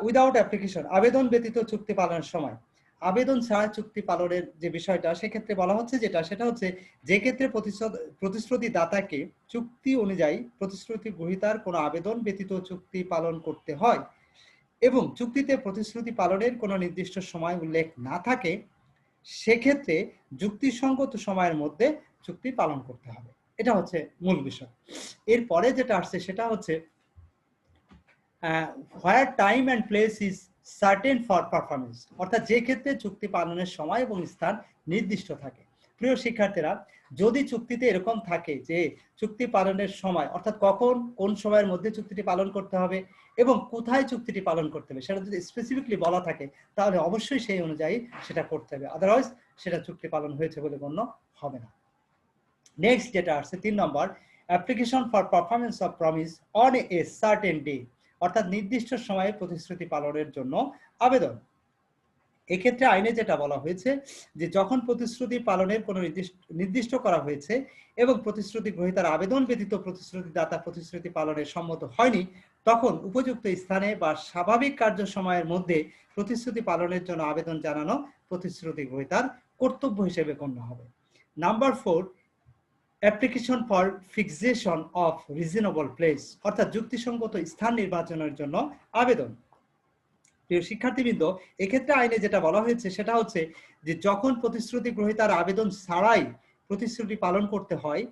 উইদাউট অ্যাপ্লিকেশন আবেদন ব্যতীত চুক্তি পালনের সময়। আবেদন ছাড়া চুক্তি পালনের যে বিষয়টা সেক্ষেত্রে বলা হচ্ছে সেটা হচ্ছে যে ক্ষেত্রে প্রতিশ্রুতি দাতাকে চুক্তি অনুযায়ী প্রতিশ্রুতি গ্রহীতার কোনো আবেদন ব্যতীত চুক্তি পালন করতে হয় এবং চুক্তিতে প্রতিশ্রুতি পালনের কোনো নির্দিষ্ট সময় উল্লেখ না থাকে, সেক্ষেত্রে যুক্তিসঙ্গত সময়ের মধ্যে চুক্তি পালন করতে হবে। এটা হচ্ছে মূল বিষয়। এরপরে যেটা আসছে সেটা হচ্ছে where time and place is certain for performance, অর্থাৎ যে ক্ষেত্রে চুক্তি পালনের সময় এবং স্থান নির্দিষ্ট থাকে। প্রিয় শিক্ষার্থীরা, যদি চুক্তিতে এরকম থাকে যে চুক্তি পালনের সময় অর্থাৎ কখন কোন সময়ের মধ্যে চুক্তিটি পালন করতে হবে এবং কোথায় চুক্তিটি পালন করতে হবে সেটা যদি স্পেসিফিকলি বলা থাকে তাহলে অবশ্যই সেই অনুযায়ী সেটা করতে হবে, আদারওয়াইজ সেটা চুক্তি পালন হয়েছে বলে গণ্য হবে না। নেক্সট যেটা আসছে 3 number, application for performance of promise on a certain day, অর্থাৎ নির্দিষ্ট সময়ে প্রতিশ্রুতি পালনের জন্য আবেদন। এক্ষেত্রে আইনে যেটা বলা হয়েছে যে যখন প্রতিশ্রুতি পালনের কোনো নির্দিষ্ট করা হয়েছে এবং প্রতিশ্রুতি গ্রহীতার আবেদন ব্যতীত প্রতিশ্রুতি দাতা প্রতিশ্রুতি পালনে সম্মত হয়নি, তখন উপযুক্ত স্থানে বা স্বাভাবিক কার্য সময়ের মধ্যে প্রতিশ্রুতি পালনের জন্য আবেদন জানানো প্রতিশ্রুতি গ্রহীতার কর্তব্য হিসেবে গণ্য হবে। Number 4, application for fixation of reasonable place, অর্থাৎ যুক্তিসঙ্গত স্থান নির্বাচনের জন্য আবেদন। প্রিয় শিক্ষার্থীবৃন্দ, এক্ষেত্রে আইনে যেটা বলা হয়েছে সেটা হচ্ছে যে যখন প্রতিশ্রুতি গ্রহীতার আবেদন ছাড়াই প্রতিশ্রুতি পালন করতে হয়,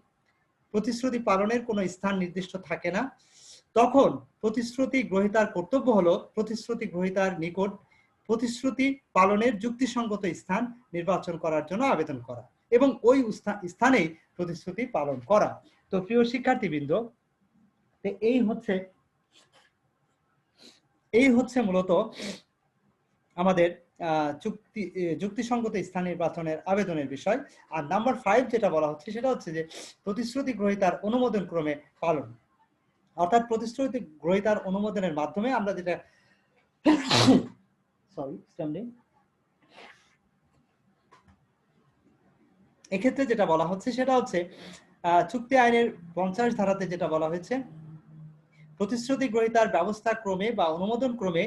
প্রতিশ্রুতি পালনের কোনো স্থান নির্দিষ্ট থাকে না, তখন প্রতিশ্রুতি গ্রহীতার কর্তব্য হলো প্রতিশ্রুতি গ্রহীতার নিকট প্রতিশ্রুতি পালনের যুক্তিসঙ্গত স্থান নির্বাচন করার জন্য আবেদন করা এবং ওই স্থানেই প্রতিশ্রুতি পালন করা। তো প্রিয় শিক্ষার্থীবৃন্দ, এই হচ্ছে মূলত আমাদের যুক্তিসঙ্গত স্থান নির্বাচনের আবেদনের বিষয়। আর নাম্বার 5 যেটা বলা হচ্ছে সেটা হচ্ছে যে প্রতিশ্রুতি গ্রহীতার অনুমোদন ক্রমে পালন, অর্থাৎ প্রতিশ্রুতি গ্রহীতার অনুমোদনের মাধ্যমে আমরা যেটা এক্ষেত্রে যেটা বলা হচ্ছে সেটা হচ্ছে চুক্তি আইনের 50 ধারাতে যেটা বলা হয়েছে, প্রতিশ্রুতি গ্রহীতার ব্যবস্থা ক্রমে বা অনুমোদন ক্রমে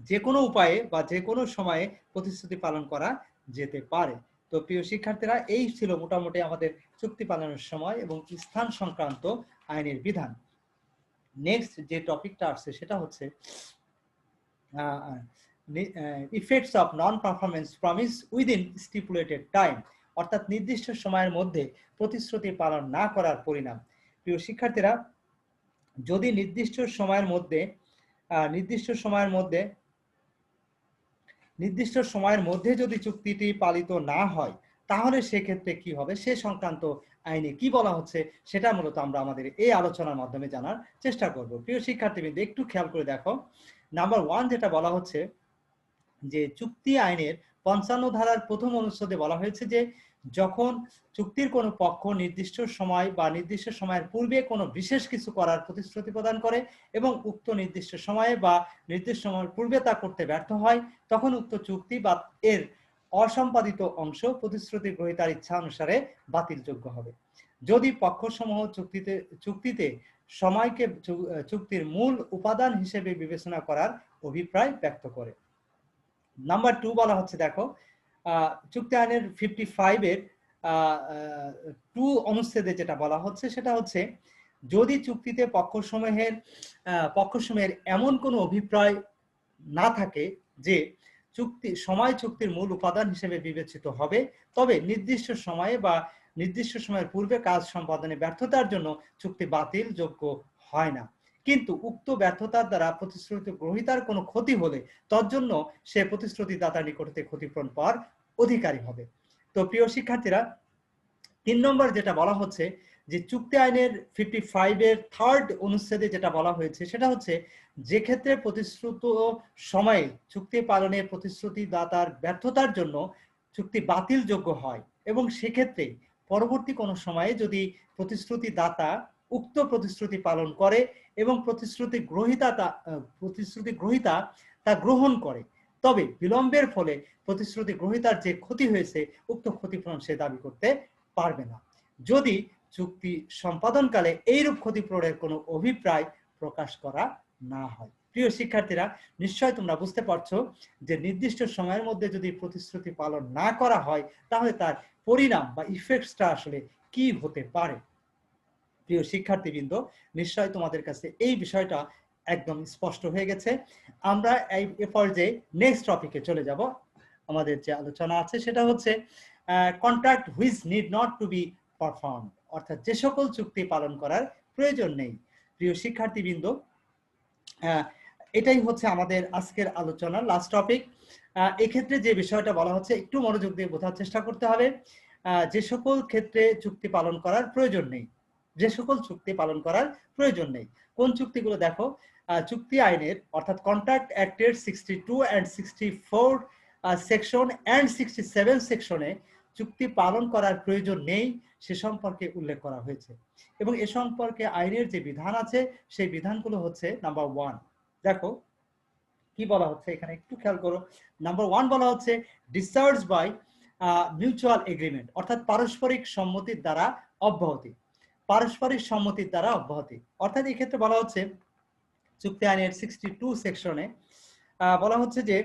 যে কোনো উপায়ে বা যে কোনো সময়ে প্রতিশ্রুতি পালন করা যেতে পারে। তো প্রিয় শিক্ষার্থীরা, এই ছিল মোটামুটি আমাদের চুক্তি পালনের সময় এবং স্থান সংক্রান্ত আইনের বিধান। নেক্সট যে টপিকটা আসছে সেটা হচ্ছে effects of non performance promise within stipulated time, অর্থাৎ নির্দিষ্ট সময়ের মধ্যে প্রতিশ্রুতি পালন না করার পরিণাম। প্রিয় শিক্ষার্থীরা, যদি নির্দিষ্ট সময়ের মধ্যে যদি চুক্তিটি পালিত না হয় তাহলে সেক্ষেত্রে কি হবে সে সংক্রান্ত আইনে কি বলা হচ্ছে সেটা মূলত আমরা আমাদের এই আলোচনার মাধ্যমে জানার চেষ্টা করব। প্রিয় শিক্ষার্থীবৃন্দ, একটু খেয়াল করে দেখো, নাম্বার 1 যেটা বলা হচ্ছে যে চুক্তি আইনের 55 ধারার প্রথম অনুচ্ছেদে বলা হয়েছে যে যখন চুক্তির কোনো পক্ষ নির্দিষ্ট সময় বা নির্দিষ্ট সময়ের পূর্বে কোনো বিশেষ কিছু করার প্রতিশ্রুতি প্রদান করে এবং উক্ত নির্দিষ্ট সময়ে বা নির্দিষ্ট সময়ের পূর্বে তা করতে ব্যর্থ হয়, তখন উক্ত চুক্তি বা এর অসম্পাদিত অংশ প্রতিশ্রুতি গ্রহীতার ইচ্ছা অনুসারে বাতিলযোগ্য হবে যদি পক্ষসমূহ চুক্তিতে সময়কে চুক্তির মূল উপাদান হিসেবে বিবেচনা করার অভিপ্রায় ব্যক্ত করে। নাম্বার 2 বলা হচ্ছে, দেখো চুক্তি আইনের 55 এর 2 অনুচ্ছেদে যেটা বলা হচ্ছে সেটা হচ্ছে, যদি চুক্তিতে পক্ষসমূহের এমন কোনো অভিপ্রায় না থাকে যে চুক্তির মূল উপাদান হিসেবে বিবেচিত হবে, তবে নির্দিষ্ট সময়ে বা নির্দিষ্ট সময়ের পূর্বে কাজ সম্পাদনে ব্যর্থতার জন্য চুক্তি বাতিলযোগ্য হয় না। কিন্তু উক্ত ব্যর্থতার দ্বারা প্রতিশ্রুতি গ্রহীতার কোনো ক্ষতি হলে তজ্জন্য সে প্রতিশ্রুতি দাতার নিকট হতে ক্ষতিপূরণ পাওয়ার অধিকারী হবে। তো প্রিয় শিক্ষার্থীরা, 3 নম্বর যেটা বলা হচ্ছে যে চুক্তি আইনের 55 এর 3rd অনুচ্ছেদে যেটা বলা হয়েছে সেটা হচ্ছে, যে ক্ষেত্রে প্রতিশ্রুত সময়ে চুক্তি পালনে প্রতিশ্রুতি দাতার ব্যর্থতার জন্য চুক্তি বাতিলযোগ্য হয় এবং সেক্ষেত্রে পরবর্তী কোনো সময়ে যদি প্রতিশ্রুতি দাতা উক্ত প্রতিশ্রুতি পালন করে এবং প্রতিশ্রুতি গ্রহীতা তা গ্রহণ করে, তবে বিলম্বের ফলে প্রতিশ্রুতি গ্রহীতার যে ক্ষতি হয়েছে উক্ত ক্ষতিপূরণ সে দাবি করতে পারবে না, যদি চুক্তি সম্পাদনকালে এইরূপ ক্ষতিপূরণের কোনো অভিপ্রায় প্রকাশ করা না হয়। প্রিয় শিক্ষার্থীরা, নিশ্চয় তোমরা বুঝতে পারছো যে নির্দিষ্ট সময়ের মধ্যে যদি প্রতিশ্রুতি পালন না করা হয় তাহলে তার পরিণাম বা ইফেক্টসটা আসলে কি হতে পারে। প্রিয় শিক্ষার্থীবৃন্দ, নিশ্চয় তোমাদের কাছে এই বিষয়টা একদম স্পষ্ট হয়ে গেছে। আমরা এই পর্যায়ে নেক্সট টপিকে চলে যাব। আমাদের যে আলোচনা আছে সেটা হচ্ছে contract which need not to be perform, অর্থাৎ যে সকল চুক্তি পালন করার প্রয়োজন নেই। প্রিয় শিক্ষার্থীবৃন্দ, এটাই হচ্ছে আমাদের আজকের আলোচনার লাস্ট টপিক। এক্ষেত্রে যে বিষয়টা বলা হচ্ছে একটু মনোযোগ দিয়ে বোঝার চেষ্টা করতে হবে। যে সকল ক্ষেত্রে চুক্তি পালন করার প্রয়োজন নেই, যে সকল চুক্তি পালন করার প্রয়োজন নেই, কোন চুক্তিগুলো দেখো, চুক্তি আইনের অর্থাৎ কন্ট্রাক্ট অ্যাক্টের 62 and 64 সেকশন and 67 সেকশনে চুক্তি পালন করার প্রয়োজন নেই সে সম্পর্কে উল্লেখ করা হয়েছে এবং এ সম্পর্কে আইনের যে বিধান আছে সেই বিধানগুলো হচ্ছে নাম্বার 1। দেখো কি বলা হচ্ছে এখানে, একটু খেয়াল করো। নাম্বার 1 বলা হচ্ছে ডিসচার্জ বাই মিউচুয়াল এগ্রিমেন্ট, অর্থাৎ পারস্পরিক সম্মতির দ্বারা অব্যাহতি। পারস্পরিক সম্মতির দ্বারা অব্যাহতি অর্থাৎ এই ক্ষেত্রে বলা হচ্ছে চুক্তি আইনের 62 সেকশনে বলা হচ্ছে যে,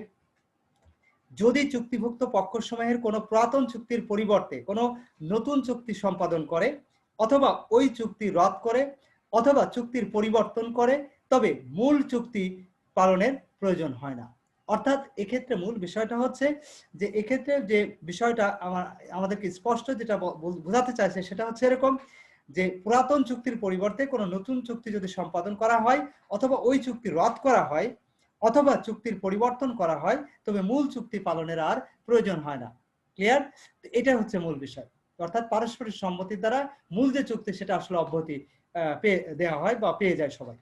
যদি চুক্তিভুক্ত পক্ষসমূহের কোনো পুরাতন চুক্তির পরিবর্তে কোনো নতুন চুক্তি সম্পাদন করে অথবা ওই চুক্তি রদ করে অথবা চুক্তির পরিবর্তন করে, তবে মূল চুক্তি পালনের প্রয়োজন হয় না। অর্থাৎ এক্ষেত্রে মূল বিষয়টা হচ্ছে যে এক্ষেত্রে যে বিষয়টা আমাদেরকে স্পষ্ট যেটা বোঝাতে চাইছে সেটা হচ্ছে এরকম যে, পুরাতন চুক্তির পরিবর্তে কোনো নতুন চুক্তি যদি সম্পাদন করা হয় অথবা ওই চুক্তি রদ করা হয় অথবা চুক্তির পরিবর্তন করা হয়, তবে মূল চুক্তি পালনের আর প্রয়োজন হয় না। ক্লিয়ার? এটা হচ্ছে মূল বিষয়, অর্থাৎ পারস্পরিক সম্মতির দ্বারা মূল যে চুক্তি সেটা আসলে অব্যাহতি দেওয়া হয় বা পেয়ে যায় সবাই।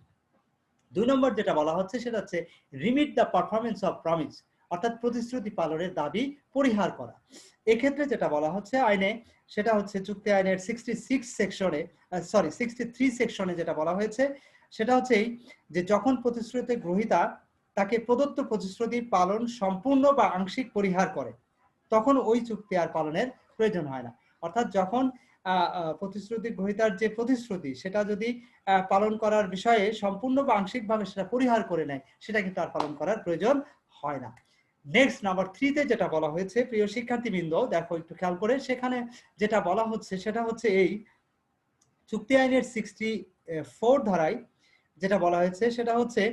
2 নম্বর যেটা বলা হচ্ছে সেটা হচ্ছে remit the performance of promise, অর্থাৎ প্রতিশ্রুতি পালনের দাবি পরিহার করা। এক্ষেত্রে যেটা বলা হচ্ছে আইনে সেটা হচ্ছে চুক্তি আইনের 63 সেকশনে যেটা বলা হয়েছে সেটা হচ্ছে যে, যখন প্রতিশ্রুতি গ্রহীতা তাকে প্রদত্ত প্রতিশ্রুতি পালন সম্পূর্ণ বা আংশিক পরিহার করে তখন ওই চুক্তি আর পালনের প্রয়োজন হয় না। অর্থাৎ যখন প্রতিশ্রুতি গ্রহীতার যে প্রতিশ্রুতি সেটা যদি পালন করার বিষয়ে সম্পূর্ণ বা আংশিকভাবে সেটা পরিহার করে নেয় সেটা কিন্তু আর পালন করার প্রয়োজন হয় না। নেক্সট নাম্বার 3 যেটা বলা হয়েছে, প্রিয় শিক্ষার্থীবৃন্দ দেখো একটু খেয়াল করে, সেখানে যেটা বলা হচ্ছে সেটা হচ্ছে এই চুক্তি আইনের 64 ধারায় যেটা বলা হয়েছে সেটা হচ্ছে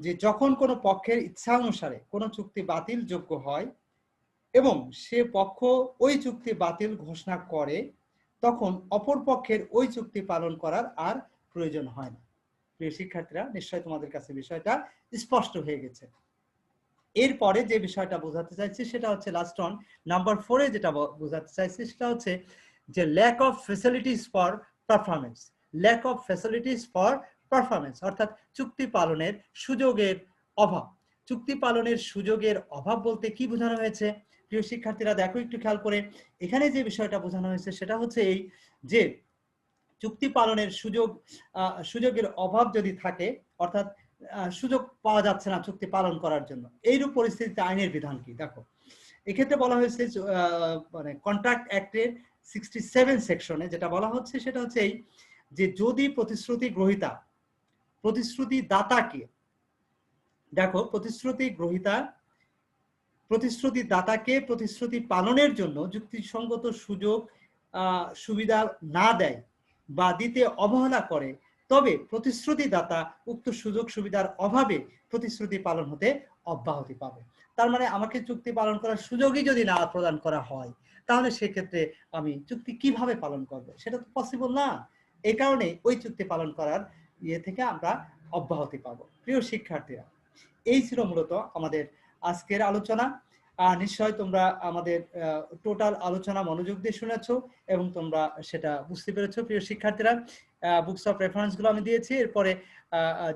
যে, যখন কোনো পক্ষের ইচ্ছা অনুসারে কোনো চুক্তি বাতিলযোগ্য হয় এবং সে পক্ষ ওই চুক্তি বাতিল ঘোষণা করে তখন অপর পক্ষের ওই চুক্তি পালন করার আর প্রয়োজন হয় না। প্রিয় শিক্ষার্থীরা, নিশ্চয়ই তোমাদের কাছে বিষয়টা স্পষ্ট হয়ে গেছে। এরপরে যে বিষয়টা বোঝাতে চাইছি সেটা হচ্ছে লাস্ট অন নাম্বার 4 যেটা বোঝাতে চাইছি সেটা হচ্ছে যে lack of facilities for performance. Lack of facilities for performance অর্থাৎ চুক্তি পালনের সুযোগের অভাব। চুক্তি পালনের সুযোগের অভাব বলতে কি বোঝানো হয়েছে? প্রিয় শিক্ষার্থীরা দেখো একটু খেয়াল করে, এখানে যে বিষয়টা বোঝানো হয়েছে সেটা হচ্ছে এই যে, চুক্তি পালনের সুযোগের অভাব যদি থাকে, অর্থাৎ সুযোগ পাওয়া যাচ্ছে না চুক্তি পালন করার জন্য, এইরূপ পরিস্থিতিতে আইনের বিধান কি? দেখো এক্ষেত্রে বলা হয়েছে মানে কন্ট্রাক্ট অ্যাক্টের 67 সেকশনে যেটা বলা হচ্ছে সেটা হচ্ছে এই যে যদি প্রতিশ্রুতি গ্রহীতা প্রতিশ্রুতি দাতাকে, দেখো প্রতিশ্রুতি দাতাকে প্রতিশ্রুতি পালনের জন্য যুক্তিসঙ্গত সুযোগ সুবিধা না দেয় বা দিতে অবহেলা করে, তবে প্রতিশ্রুতি দাতা উক্ত সুযোগ সুবিধার অভাবে প্রতিশ্রুতি পালন হতে অব্যাহতি পাবে। তার মানে আমাকে চুক্তি পালন করার সুযোগই যদি না প্রদান করা হয়, তাহলে সেক্ষেত্রে আমি চুক্তি কিভাবে পালন করব? সেটা তো পসিবল না। এই কারণে ওই চুক্তি পালন করার থেকে আমরা অব্যাহতি পাবো। প্রিয় শিক্ষার্থীরা, এই ছিল মূলত আমাদের আজকের আলোচনা। নিশ্চয় তোমরা আমাদের টোটাল আলোচনা মনোযোগ দিয়ে শুনেছো এবং তোমরা সেটা বুঝতে পেরেছো। প্রিয় শিক্ষার্থীরা, বুকস অফ রেফারেন্স গুলো আমি দিয়েছি। এরপরে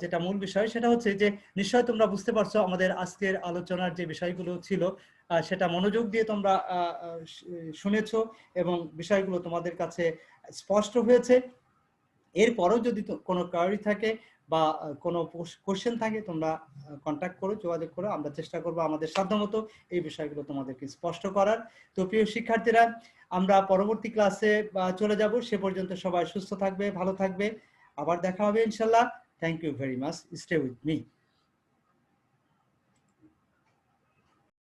যেটা মূল বিষয় সেটা হচ্ছে যে নিশ্চয় তোমরা বুঝতে পারছো আমাদের আজকের আলোচনার যে বিষয়গুলো ছিল সেটা মনোযোগ দিয়ে তোমরা শুনেছো এবং বিষয়গুলো তোমাদের কাছে স্পষ্ট হয়েছে। এরপরও যদি কোনো কোয়েরি থাকে বা কোনো কোশ্চেন থাকে, তোমরা কন্ট্যাক্ট করো, যোগাযোগ করো। আমরা চেষ্টা করবো আমাদের সাধ্যমতো এই বিষয়গুলো তোমাদেরকে স্পষ্ট করার। তো প্রিয় শিক্ষার্থীরা, আমরা পরবর্তী ক্লাসে চলে যাব। সে পর্যন্ত সবাই সুস্থ থাকবে, ভালো থাকবে। আবার দেখা হবে ইনশাল্লাহ। Thank you very much. Stay with me.